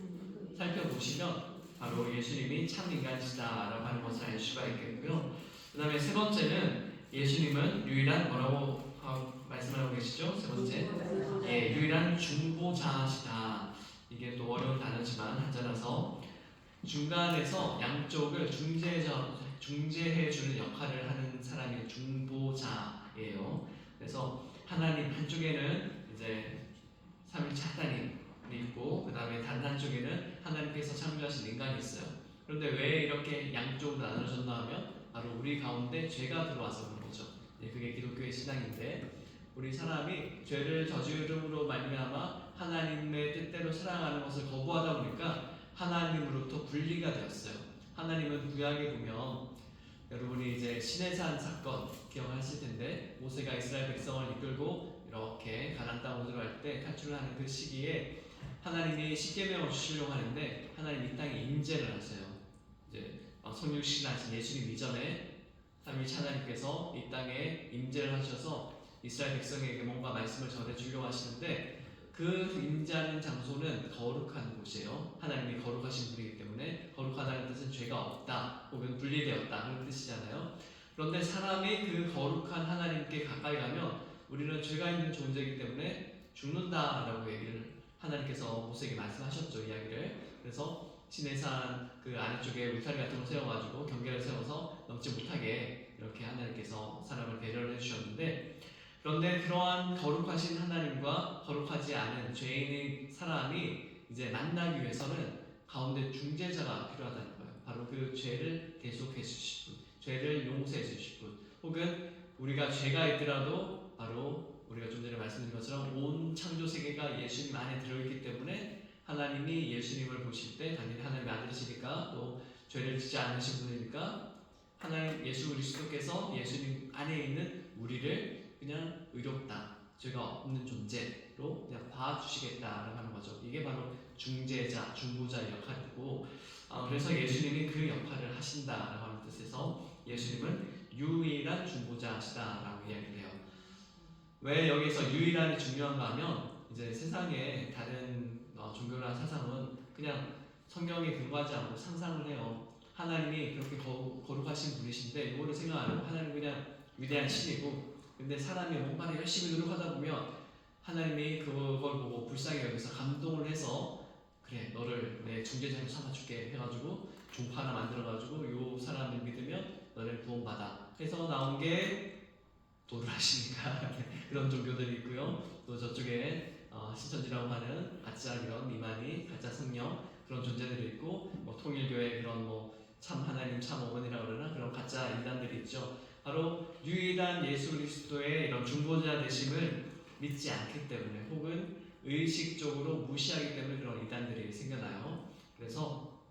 살펴보시면 바로 예수님이 참 인간이시다라고 하는 것을 알 수가 있겠고요. 그 다음에 세 번째는 예수님은 유일한 뭐라고 말씀하고 계시죠? 세 번째, 유일한 중보자시다. 이게 또 어려운 단어지만 한자라서 중간에서 양쪽을 중재해주는 역할을 하는 사람이 중보자예요. 그래서 하나님 한쪽에는 이제 삼위일체 하나님이 있고 그 다음에 다른 한쪽에는 하나님께서 창조하신 인간이 있어요. 그런데 왜 이렇게 양쪽으로 나눠졌나 하면 바로 우리 가운데 죄가 들어와서 그런 거죠. 그게 기독교의 신앙인데 우리 사람이 죄를 저지름으로 말미암아 하나님의 뜻대로 살아가는 것을 거부하다 보니까 하나님으로부터 분리가 되었어요. 하나님은 구약에 보면 여러분이 이제 시내산 사건 기억하실 텐데 모세가 이스라엘 백성을 이끌고 이렇게 가나안 땅으로 들어갈 때 탈출을 하는 그 시기에 하나님이 십계명을 주시려고 하는데 하나님 이 땅에 임재를 하세요. 이제 성육신하신 예수님 이전에 삼위일체 하나님께서 이 땅에 임재를 하셔서 이스라엘 백성에게 뭔가 말씀을 전해주려고 하시는데 그 임재하는 장소는 거룩한 곳이에요. 하나님이 거룩하신 분이기 때문에 거룩하다는 뜻은 죄가 없다 혹은 분리되었다 그런 뜻이잖아요. 그런데 사람이 그 거룩한 하나님께 가까이 가면 우리는 죄가 있는 존재이기 때문에 죽는다라고 얘기를 하나님께서 모세에게 말씀하셨죠. 이야기를. 그래서 시내산 그 아래쪽에 울타리 같은 걸 세워가지고 경계를 세워서 넘지 못하게 이렇게 하나님께서 사람을 배려를 해주셨는데 그런데 그러한 거룩하신 하나님과 거룩하지 않은 죄인의 사람이 이제 만나기 위해서는 가운데 중재자가 필요하다는 거예요. 바로 그 죄를 대속해 주실 분, 죄를 용서해 주실 분, 혹은 우리가 죄가 있더라도 바로 우리가 좀 전에 말씀드린 것처럼 온 창조 세계가 예수님 안에 들어있기 때문에 하나님이 예수님을 보실 때 당연히 하나님의 아들이시니까 또 죄를 짓지 않으신 분이니까 하나님 예수 그리스도께서 예수님 안에 있는 우리를 그냥 의롭다, 죄가 없는 존재로 그냥 봐주시겠다라고 하는 거죠. 이게 바로 중재자, 중보자의 역할이고 그래서 예수님이 그 역할을 하신다라고 하는 뜻에서 예수님은 유일한 중보자시다라고 이야기를 해요. 왜 여기서 유일한이 중요한가 하면 이제 세상에 다른 종교나 사상은 그냥 성경에 근거하지 않고 상상을 해요. 하나님이 그렇게 거룩하신 분이신데 이거를 생각 안 하고 하나님 그냥 위대한 신이고 근데 사람이 뭔가를 열심히 노력하다 보면 하나님이 그걸 보고 불쌍히 여기서 감동을 해서 그래 너를 내 중재자로 삼아줄게 해가지고 종파 하나 만들어가지고 요 사람을 믿으면 너를 구원받아 해서 나온 게 도를 하시니까 그런 종교들이 있고요. 또 저쪽에 신천지라고 하는 가짜 이런 이만희, 가짜 성령 그런 존재들이 있고 뭐 통일교회 그런 뭐 참 하나님 참 어머니라 그러나 그런 가짜 인단들이 있죠. 바로 유일한 예수 그리스도의 이런 중보자 되심을 믿지 않기 때문에 혹은 의식적으로 무시하기 때문에 그런 이단들이 생겨나요. 그래서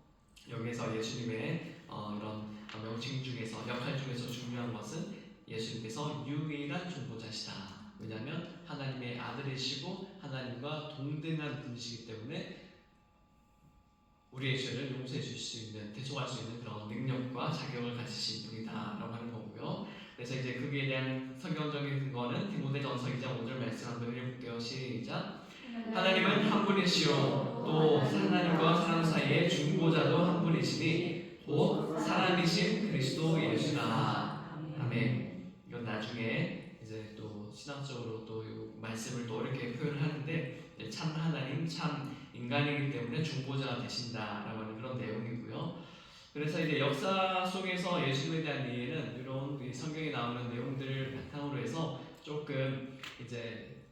여기서 예수님의 이런 명칭 중에서 역할 중에서 중요한 것은 예수님께서 유일한 중보자시다. 왜냐하면 하나님의 아들이시고 하나님과 동등한 분이시기 때문에 우리의 죄를 용서해 주실 수 있는, 대속할 수 있는 그런 능력과 자격을 가지신 분이다라고 하는 거고요. 그래서 이제 거기에 대한 성경적인 근거는 디모데전서 2장 5절 말씀 한번 읽어볼게요. 시작. 하나님은 한 분이시요 또 하나님과 사람 사이의 중보자도 한 분이시니 곧 사람이신 그리스도 예수라. 아멘. 이건 나중에 이제 또 신학적으로 또 말씀을 또 이렇게 표현하는데 참 하나님 참 인간이기 때문에 중보자가 되신다라고 하는 그런 내용이고요. 그래서 이제 역사 속에서 예수님에 대한 이해는 이런 성경에 나오는 내용들을 바탕으로 해서 조금 이제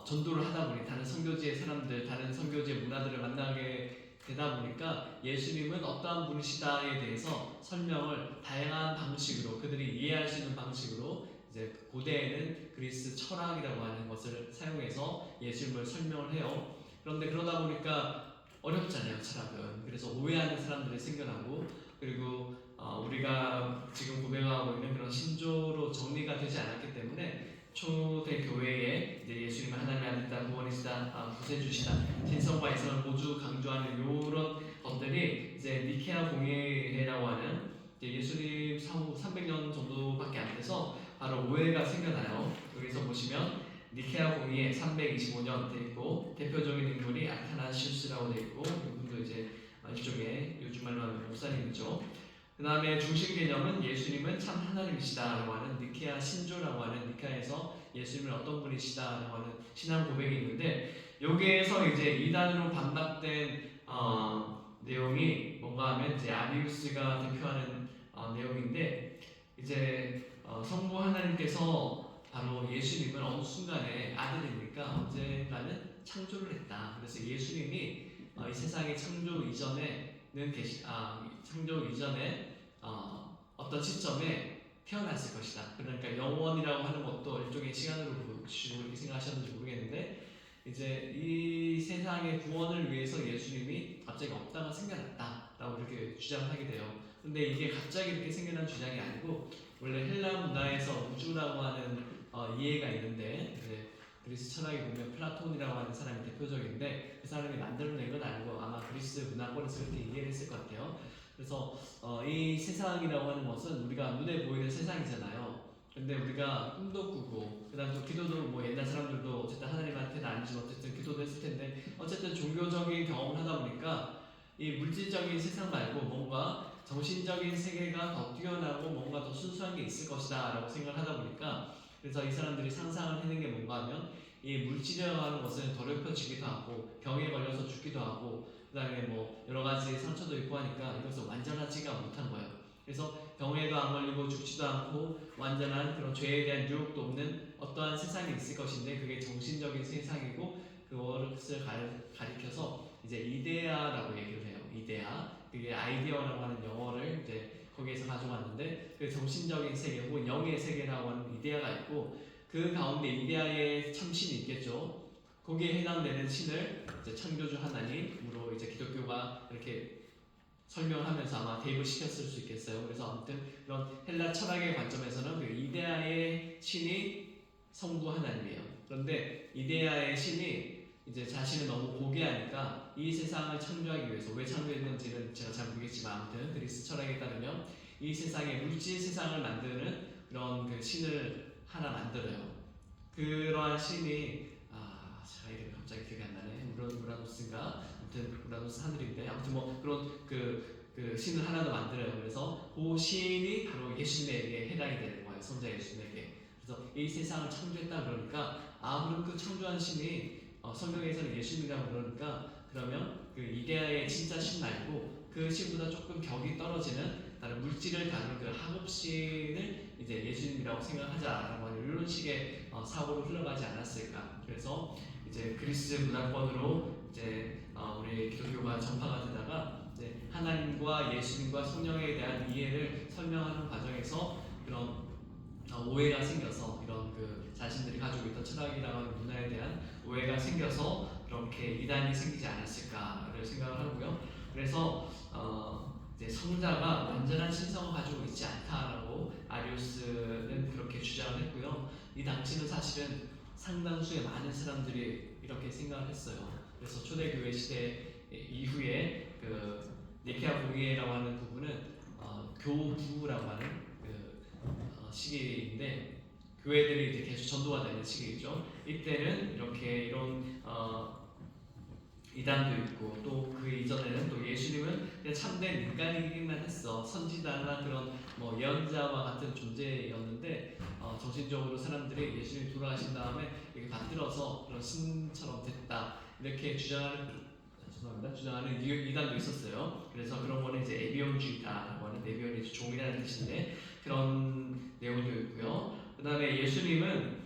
전도를 하다 보니 다른 선교지의 사람들, 다른 선교지의 문화들을 만나게 되다 보니까 예수님은 어떠한 분이시다에 대해서 설명을 다양한 방식으로 그들이 이해할 수 있는 방식으로 이제 고대에는 그리스 철학이라고 하는 것을 사용해서 예수님을 설명을 해요. 그런데 그러다 보니까 어렵잖아요, 철학은. 그래서 오해하는 사람들이 생겨나고 그리고 우리가 지금 고백하고 있는 그런 신조로 정리가 되지 않았기 때문에 초대 교회에 이제 예수님은 하나님의 아들이다, 구원이시다, 구세주시다, 신성과 이성을 모두 강조하는 이런 것들이 이제 니케아 공회라고 하는 예수님 사후 300년 정도밖에 안 돼서 바로 오해가 생겨나요. 여기서 보시면 니케아 공의회 325년 돼 있고 대표적인 인물이 아타나시우스라고 돼 있고 이분도 이제 일종의 요즘 말로 하면 목사님이죠. 그 다음에 중심 개념은 예수님은 참 하나님이시다라고 하는 니케아 신조라고 하는 니케아에서 예수님은 어떤 분이시다라고 하는 신앙 고백이 있는데 여기에서 이제 이단으로 반박된 내용이 뭔가 하면 이제 아리우스가 대표하는 내용인데 이제 성부 하나님께서 바로 예수님은 어느 순간에 아들이니까 언젠가는 창조를 했다. 그래서 예수님이 이 세상의 창조 이전에는 창조 이전에 어떤 시점에 태어났을 것이다. 그러니까 영원이라고 하는 것도 일종의 시간으로 보시고 이렇게 생각하셨는지 모르겠는데 이제 이 세상의 구원을 위해서 예수님이 갑자기 없다가 생겨났다라고 이렇게 주장하게 돼요. 근데 이게 갑자기 이렇게 생겨난 주장이 아니고 원래 헬라 문화에서 우주라고 하는 이해가 있는데 이제 그리스 철학에 보면 플라톤이라고 하는 사람이 대표적인데 그 사람이 만들어낸 건 아니고 아마 그리스 문화권에서 그렇게 이해를 했을 것 같아요. 그래서 이 세상이라고 하는 것은 우리가 눈에 보이는 세상이잖아요. 근데 우리가 꿈도 꾸고 그다음 또 기도도 뭐 옛날 사람들도 어쨌든 하나님한테는 아니지만 어쨌든 기도도 했을 텐데 어쨌든 종교적인 경험을 하다 보니까 이 물질적인 세상 말고 뭔가 정신적인 세계가 더 뛰어나고 뭔가 더 순수한 게 있을 것이다 라고 생각을 하다 보니까 그래서 이 사람들이 상상을 해낸 게 뭔가 하면 이 물질이라고 하는 것은 더럽혀지기도 하고 병에 걸려서 죽기도 하고 그 다음에 뭐 여러 가지 상처도 있고 하니까 이것을 완전하지가 못한 거예요. 그래서 병에도 안 걸리고 죽지도 않고 완전한 그런 죄에 대한 유혹도 없는 어떠한 세상이 있을 것인데 그게 정신적인 세상이고 그것을 가리켜서 이제 이데아라고 얘기를 해요. 이데아. 그게 아이디어라고 하는 영어를 이제 거기에서 가져왔는데 그 정신적인 세계 혹은 영의 세계라고 하는 이데아가 있고 그 가운데 이데아의 참신이 있겠죠. 거기에 해당되는 신을 이제 창조주 하나님으로 이제 기독교가 이렇게 설명하면서 아마 대입을 시켰을 수 있겠어요. 그래서 아무튼 그런 헬라 철학의 관점에서는 그 이데아의 신이 성부 하나님이에요. 그런데 이데아의 신이 이제 자신을 너무 고귀하니까 이 세상을 창조하기 위해서 왜 창조했는지는 제가 잘 모르겠지만 아무튼 그리스 철학에 따르면 이 세상의 물질 세상을 만드는 그런 그 신을 하나 만들어요. 그러한 신이 제가 이름이 갑자기 기억이 안 나네. 우라노스인가? 아무튼 우라노스 하늘인데 아무튼 뭐 그런 그 신을 하나 더 만들어요. 그래서 그 신이 바로 예수님에게 해당이 되는 거예요. 성자 예수님에게. 그래서 이 세상을 창조했다 그러니까 그럼 그 창조한 신이 성경에서는 예수님이라고 그러니까 그러면 그 이데아의 진짜 신 말고 그 신보다 조금 격이 떨어지는 다른 물질을 다루는 그 하급신을 이제 예수님이라고 생각하자라고 하는 이런 식의 사고로 흘러가지 않았을까. 그래서 이제 그리스 문화권으로 이제 우리 기독교가 전파가 되다가 이제 하나님과 예수님과 성령에 대한 이해를 설명하는 과정에서 그런 오해가 생겨서 이런 그 자신들이 가지고 있던 철학이라고 하는 문화에 대한 오해가 생겨서 그렇게 이단이 생기지 않았을까를 생각을 하고요. 그래서 이제 성자가 완전한 신성을 가지고 있지 않다라고 아리우스는 그렇게 주장을 했고요. 이 당시는 사실은 상당수의 많은 사람들이 이렇게 생각을 했어요. 그래서 초대교회 시대 이후에 그 니케아 공의회라고 하는 부분은 교부라고 하는 시기인데 교회들이 이제 계속 전도가 되는 시기죠. 이때는 이렇게 이런 이단도 있고 또 그 이전에는 또 예수님은 그냥 참된 인간이기만 했어. 선지자나 그런 뭐 예언자와 같은 존재였는데 정신적으로 사람들이 예수님이 돌아가신 다음에 이렇게 받들어서 그런 신처럼 됐다 이렇게 주장하는 이단도 있었어요. 그래서 그런 거는 이제 에비온주의다라고 하는 에비온이 종이라는 뜻인데 그런 내용도 있고요. 그 다음에 예수님은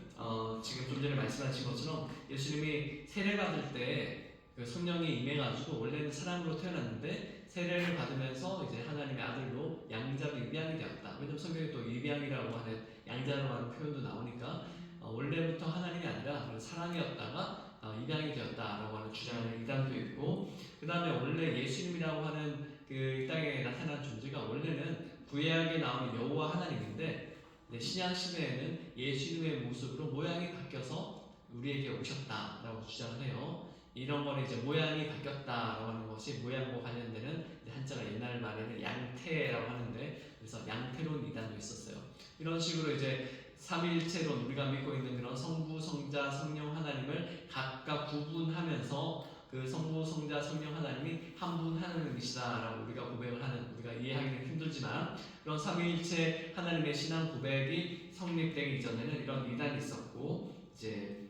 지금 좀 전에 말씀하신 것처럼 예수님이 세례 받을 때 그 성령이 임해가지고 원래는 사람으로 태어났는데 세례를 받으면서 이제 하나님의 아들로 양자로 입양이 되었다. 왜냐면 성경에 또 입양이라고 하는 양자로 하는 표현도 나오니까 원래부터 하나님이 아니라 사랑이었다가 입양이 되었다라고 하는 주장하는 이단도 있고 그 다음에 원래 예수님이라고 하는 그 땅에 나타난 존재가 원래는 구약에 나오는 여호와 하나님인데 신약 시대에는 예수님의 모습으로 모양이 바뀌어서 우리에게 오셨다라고 주장을 해요. 이런 거는 이제 모양이 바뀌었다라고 하는 것이 모양과 관련되는 한자가 옛날 말에는 양태라고 하는데 그래서 양태론 이단도 있었어요. 이런 식으로 이제 삼위일체론 우리가 믿고 있는 그런 성부, 성자, 성령 하나님을 각각 구분하면서 그 성부, 성자, 성령 하나님이 한 분 하나님이시다라고 우리가 고백을 하는, 우리가 이해하기는 힘들지만 그런 삼위일체 하나님의 신앙 고백이 성립되기 이전에는 이런 이단이 있었고 이제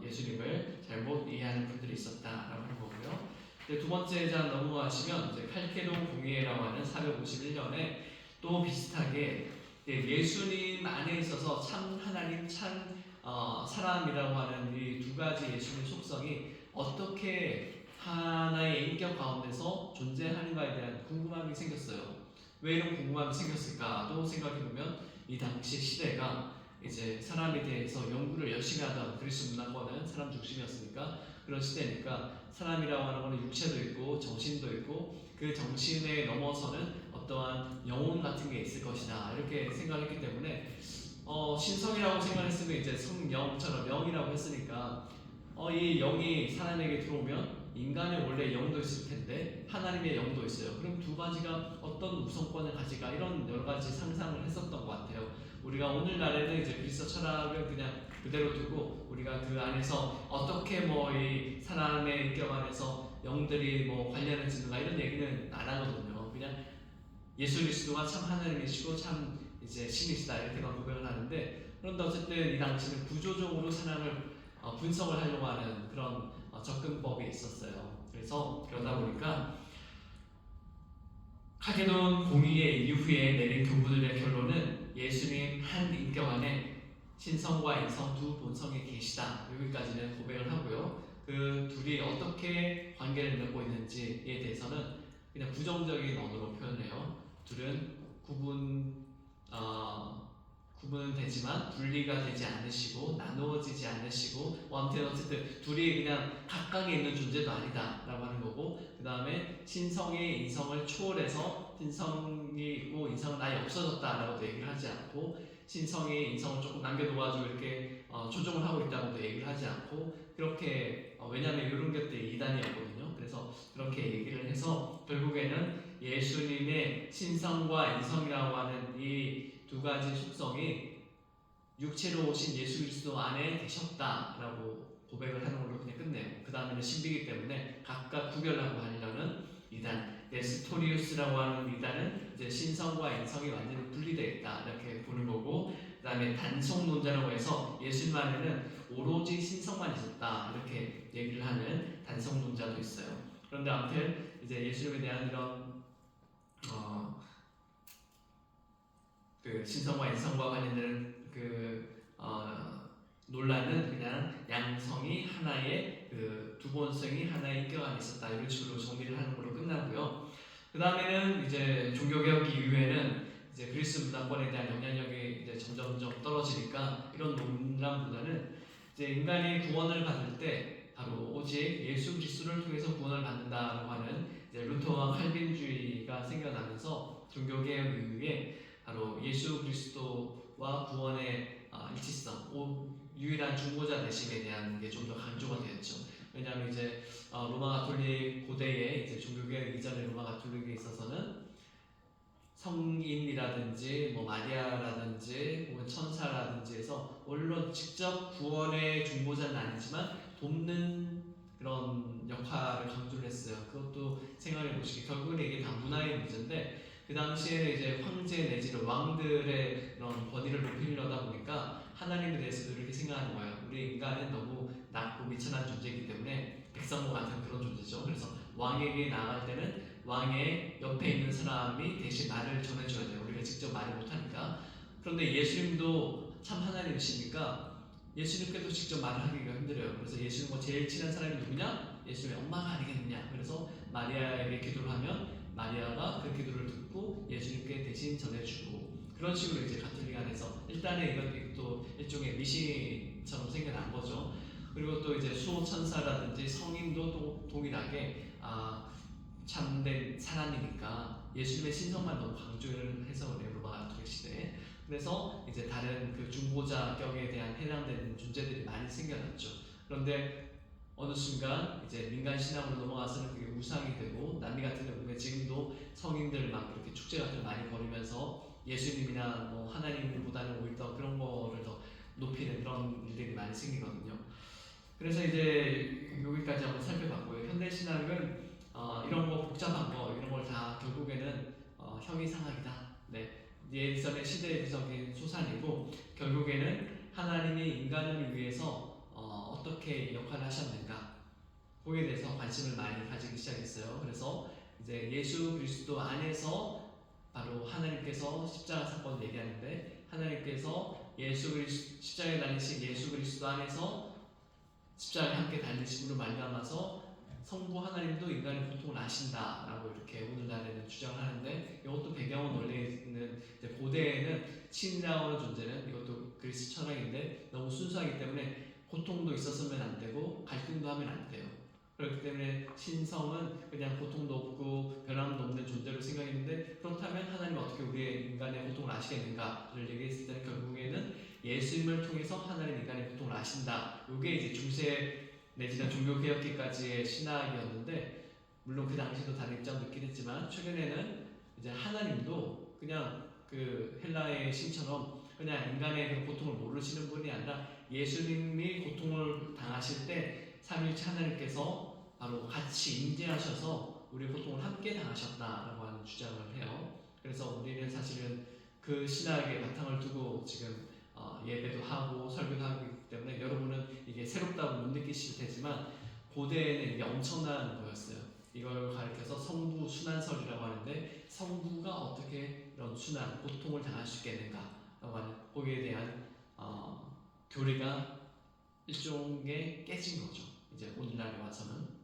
예수님을 잘못 이해하는 분들이 있었다라고 하는 거고요. 두 번째 장 넘어가시면 이제 칼케돈 공의회라고 하는 451년에 또 비슷하게 예수님 안에 있어서 참 하나님, 참 사람이라고 하는 이 두 가지 예수님 속성이 어떻게 하나의 인격 가운데서 존재하는가에 대한 궁금함이 생겼어요. 왜 이런 궁금함이 생겼을까도 생각해보면 이 당시 시대가 이제 사람에 대해서 연구를 열심히 하던 그리스 문화권은 사람 중심이었으니까 그런 시대니까 사람이라고 하는 것은 육체도 있고 정신도 있고 그 정신에 넘어서는 어떠한 영혼 같은 게 있을 것이다 이렇게 생각했기 때문에 신성이라고 생각했으면 이제 성령처럼 영이라고 했으니까 이 영이 사람에게 들어오면 인간의 원래 영도 있을 텐데 하나님의 영도 있어요. 그럼 두 가지가 어떤 우선권을 가질까 이런 여러 가지 상상을 했었던 것 같아요. 우리가 오늘날에는 이제 그리스도 철학을 그냥 그대로 두고 우리가 그 안에서 어떻게 이 사람의 인격 안에서 영들이 관련을 짓는가 이런 얘기는 안 하거든요. 그냥 예수 그리스도가 참 하나님이시고 참 이제 신이시다 이렇게만 고백을 하는데 그런데 어쨌든 이 당시는 구조적으로 사람을 분석을 하려고 하는 그런 접근법이 있었어요. 그래서 그러다 보니까 칼케돈 공의회 이후에 내린 교부들의 결론은 예수님 한 인격 안에 신성과 인성 두 본성이 계시다. 여기까지는 고백을 하고요. 그 둘이 어떻게 관계를 맺고 있는지에 대해서는 그냥 부정적인 언어로 표현해요. 둘은 구분은 되지만 분리가 되지 않으시고 나누어지지 않으시고 아무튼 어쨌든 둘이 그냥 각각에 있는 존재도 아니다 라고 하는 거고 그 다음에 신성이 인성을 초월해서 신성이 있고 인성은 아예 없어졌다 라고도 얘기를 하지 않고 신성이 인성을 조금 남겨놓아가지고 이렇게 조종을 하고 있다고도 얘기를 하지 않고 그렇게 왜냐하면 이런 것들이 이단이었거든요. 그래서 그렇게 얘기를 해서 결국에는 예수님의 신성과 인성이라고 하는 이 두 가지 속성이 육체로 오신 예수 그리스도 안에 계셨다라고 고백을 하는 걸로 그냥 끝내요. 그 다음에는 신비이기 때문에 각각 구별하고 하려는 이단 네스토리우스라고 하는 이단은 이제 신성과 인성이 완전히 분리되어 있다 이렇게 보는 거고 그 다음에 단성론자라고 해서 예수님 안에는 오로지 신성만 있었다 이렇게 얘기를 하는 단성론자도 있어요. 그런데 아무튼 이제 예수님에 대한 이런 그 신성과 인성과 관련된 논란은 그냥 양성이 하나의 두 본성이 하나의 인격 안에 있었다 이런 식으로 정리를 하는 걸로 끝나고요. 그 다음에는 이제 종교개혁 이후에는 이제 그리스 문화권에 대한 영향력이 이제 점점 떨어지니까 이런 논란보다는 이제 인간이 구원을 받을 때 바로 오직 예수 그리스도를 통해서 구원을 받는다라고 하는 이제 루터와 칼빈주의가 생겨나면서 종교개혁 이후에 바로 예수 그리스도와 구원의 일치성, 유일한 중보자 되심에 대한 게 좀 더 강조가 되었죠. 왜냐하면 이제 로마 가톨릭 고대에 이제 종교개혁 이전의 로마 가톨릭에 있어서는 성인이라든지 마리아라든지 혹은 천사라든지 해서 물론 직접 구원의 중보자는 아니지만 돕는 그런 역할을 강조를 했어요. 그것도 생각해 보시기 결국은 이게 다 문화의 문제인데 그 당시에는 이제 황제 내지는 왕들의 그런 권위를 높이려다 보니까 하나님에 대해서도 이렇게 생각하는 거예요. 우리 인간은 너무 낮고 미천한 존재이기 때문에 백성과 같은 그런 존재죠. 그래서 왕에게 나아갈 때는 왕의 옆에 있는 사람이 대신 말을 전해줘야 돼요. 우리가 직접 말을 못하니까. 그런데 예수님도 참 하나님이시니까 예수님께도 직접 말을 하기가 힘들어요. 그래서 예수님과 제일 친한 사람이 누구냐? 예수님의 엄마가 아니겠느냐. 그래서 마리아에게 기도를 하면 마리아가 그 기도를 듣고 예수님께 대신 전해주고 그런 식으로 이제 가톨릭 안에서 일단은 이건 또 일종의 미신처럼 생겨난 거죠. 그리고 또 이제 수호천사라든지 성인도 또 동일하게 참된 사람이니까 예수님의 신성만 너무 강조를 해서 그래요. 로마 가톨릭 시대에. 그래서 이제 다른 그 중보자격에 대한 해당되는 존재들이 많이 생겨났죠. 그런데 어느 순간 이제 민간 신앙으로 넘어가서는 그게 우상이 되고 남미 같은 경우에 지금도 성인들 막 이렇게 축제 같은 거 많이 벌이면서 예수님이나 하나님보다는 오히려 그런 거를 더 많이 생기거든요. 그래서 이제 여기까지 한번 살펴봤고요. 현대 신학은 이런 거 복잡한 거 이런 걸 다 결국에는 형이상학이다. 네, 예전의 시대적인 소산이고 결국에는 하나님이 인간을 위해서 어떻게 역할을 하셨는가 거기에 대해서 관심을 많이 가지기 시작했어요. 그래서 이제 예수 그리스도 안에서 바로 하나님께서 십자가 사건을 얘기하는데 하나님께서 십자가에 달리신 예수 그리스도 안에서 십자가에 함께 달리심으로 말미암아서 성부 하나님도 인간의 고통을 아신다라고 이렇게 오늘날에는 주장하는데 이것도 배경은 원래는 고대에는 신이라고 하는 존재는 이것도 그리스 철학인데 너무 순수하기 때문에 고통도 있었으면 안 되고 갈등도 하면 안 돼요. 그렇기 때문에 신성은 그냥 고통도 없고 변함도 없는 존재로 생각했는데 그렇다면 하나님은 어떻게 우리의 인간의 고통을 아시겠는가를 얘기했을 때는 결국에는 예수님을 통해서 하나님 인간의 고통을 아신다. 이게 이제 중세 내지는 종교개혁기까지의 신학이었는데 물론 그 당시도 다른 입장도 있긴 했지만 최근에는 이제 하나님도 그냥 그 헬라의 신처럼 그냥 인간의 그 고통을 모르시는 분이 아니라 예수님이 고통을 당하실 때 삼위일체 하나님께서 바로 같이 임재하셔서 우리의 고통을 함께 당하셨다라고 하는 주장을 해요. 그래서 우리는 사실은 그 신학의 바탕을 두고 지금 예배도 하고 설교도 하고 있기 때문에 여러분은 이게 새롭다고 못 느끼실 테지만 고대에는 이게 엄청난 거였어요. 이걸 가리켜서 성부 순환설이라고 하는데 성부가 어떻게 이런 순환, 고통을 당할 수 있겠는가라고 하는 거기에 대한 교리가 일종의 깨진 거죠. 이제 오늘날에 와서는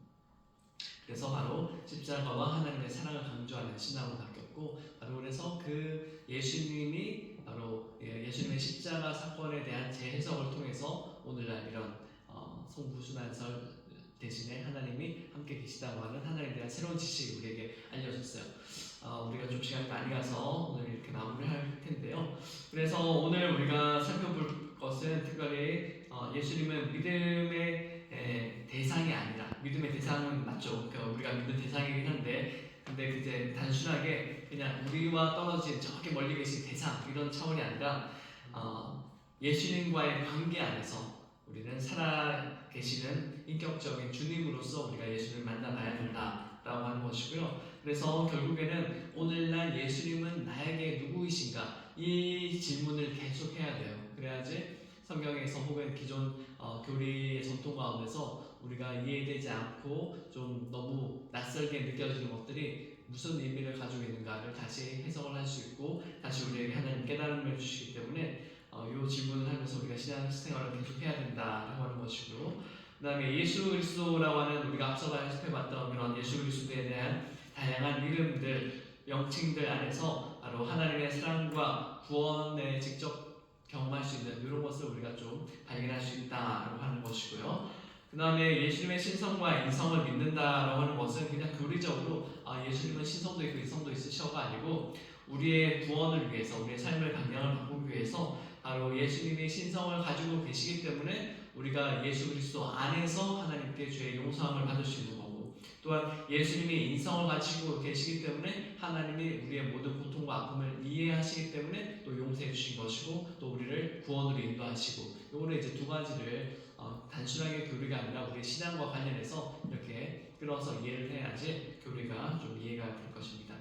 그래서 바로 십자가와 하나님의 사랑을 강조하는 신앙으로 바뀌었고 바로 그래서 그 예수님이 바로 예수님의 십자가 사건에 대한 재해석을 통해서 오늘날 이런 성부순환설 대신에 하나님이 함께 계시다고 하는 하나님에 대한 새로운 지식을 우리에게 알려줬어요. 우리가 좀 시간이 많이 가서 오늘 이렇게 마무리를 할 텐데요. 그래서 오늘 우리가 살펴볼 것은 특별히 예수님은 믿음의 대상이 아니라 믿음의 대상은 맞죠. 그러니까 우리가 믿는 대상이긴 한데 근데 이제 단순하게 그냥 우리와 떨어진 저기 멀리 계신 대상 이런 차원이 아니라 예수님과의 관계 안에서 우리는 살아 계시는 인격적인 주님으로서 우리가 예수님을 만나봐야 된다라고 하는 것이고요. 그래서 결국에는 오늘날 예수님은 나에게 누구이신가 이 질문을 계속 해야 돼요. 그래야지 성경에서 혹은 기존 교리의 전통 가운데서 우리가 이해되지 않고 좀 너무 낯설게 느껴지는 것들이 무슨 의미를 가지고 있는가를 다시 해석을 할 수 있고 다시 우리에게 하나님 깨달음을 주시기 때문에 이 질문을 하면서 우리가 신앙생활을 계속 해야 된다라고 하는 것이고 그 다음에 예수 그리스도라고 하는 우리가 앞서 살펴봤던 그런 예수 그리스도에 대한 다양한 이름들 명칭들 안에서 바로 하나님의 사랑과 구원에 직접 경험할 수 있는 이런 것을 우리가 좀 발견할 수 있다라고 하는 것이고요. 그 다음에 예수님의 신성과 인성을 믿는다라고 하는 것은 그냥 교리적으로 예수님은 신성도 있고 인성도 있으셔가 아니고 우리의 구원을 위해서 우리의 삶의 방향을 바꾸기 위해서 바로 예수님이 신성을 가지고 계시기 때문에 우리가 예수 그리스도 안에서 하나님께 죄의 용서함을 받을 수 있는 거고 또한 예수님이 인성을 가지고 계시기 때문에 하나님이 우리의 모든 고통과 아픔을 이해하시기 때문에 또 용서해 주신 것이고 또 우리를 구원으로 인도하시고 요거를 이제 두 가지를 단순하게 교리가 아니라 우리의 신앙과 관련해서 이렇게 끌어서 이해를 해야지 교리가 좀 이해가 될 것입니다.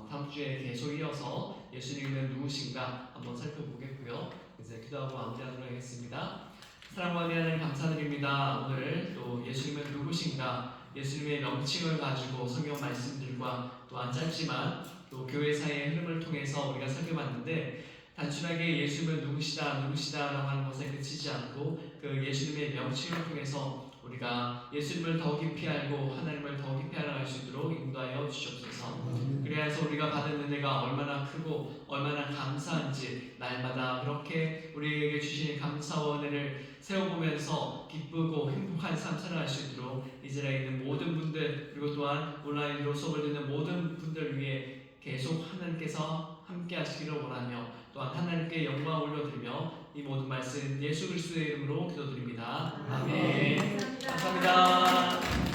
다음 주에 계속 이어서 예수님은 누구신가 한번 살펴보겠고요. 이제 기도하고 마무리하도록 하겠습니다. 사랑과 하나님 감사드립니다. 오늘 또 예수님은 누구신가 예수님의 명칭을 가지고 성경 말씀들과 또한 짧지만 또 교회 사이의 흐름을 통해서 우리가 살펴봤는데 단순하게 예수님은 누구시다라고 하는 것에 그치지 않고 그 예수님의 명칭을 통해서 우리가 예수님을 더 깊이 알고 하나님을 더 깊이 알아갈 수 있도록 인도하여 주시옵소서. 그래서 우리가 받은 은혜가 얼마나 크고 얼마나 감사한지 날마다 그렇게 우리에게 주신 감사와 은혜를 세워보면서 기쁘고 행복한 삶 살아갈 수 있도록 이스라엘에 있는 모든 분들 그리고 또한 온라인으로 수업을 듣는 모든 분들 위해 계속 하나님께서 함께 하시기를 원하며 또한 하나님께 영광 올려드리며 이 모든 말씀 예수 그리스도의 이름으로 기도드립니다. 아멘. 감사합니다.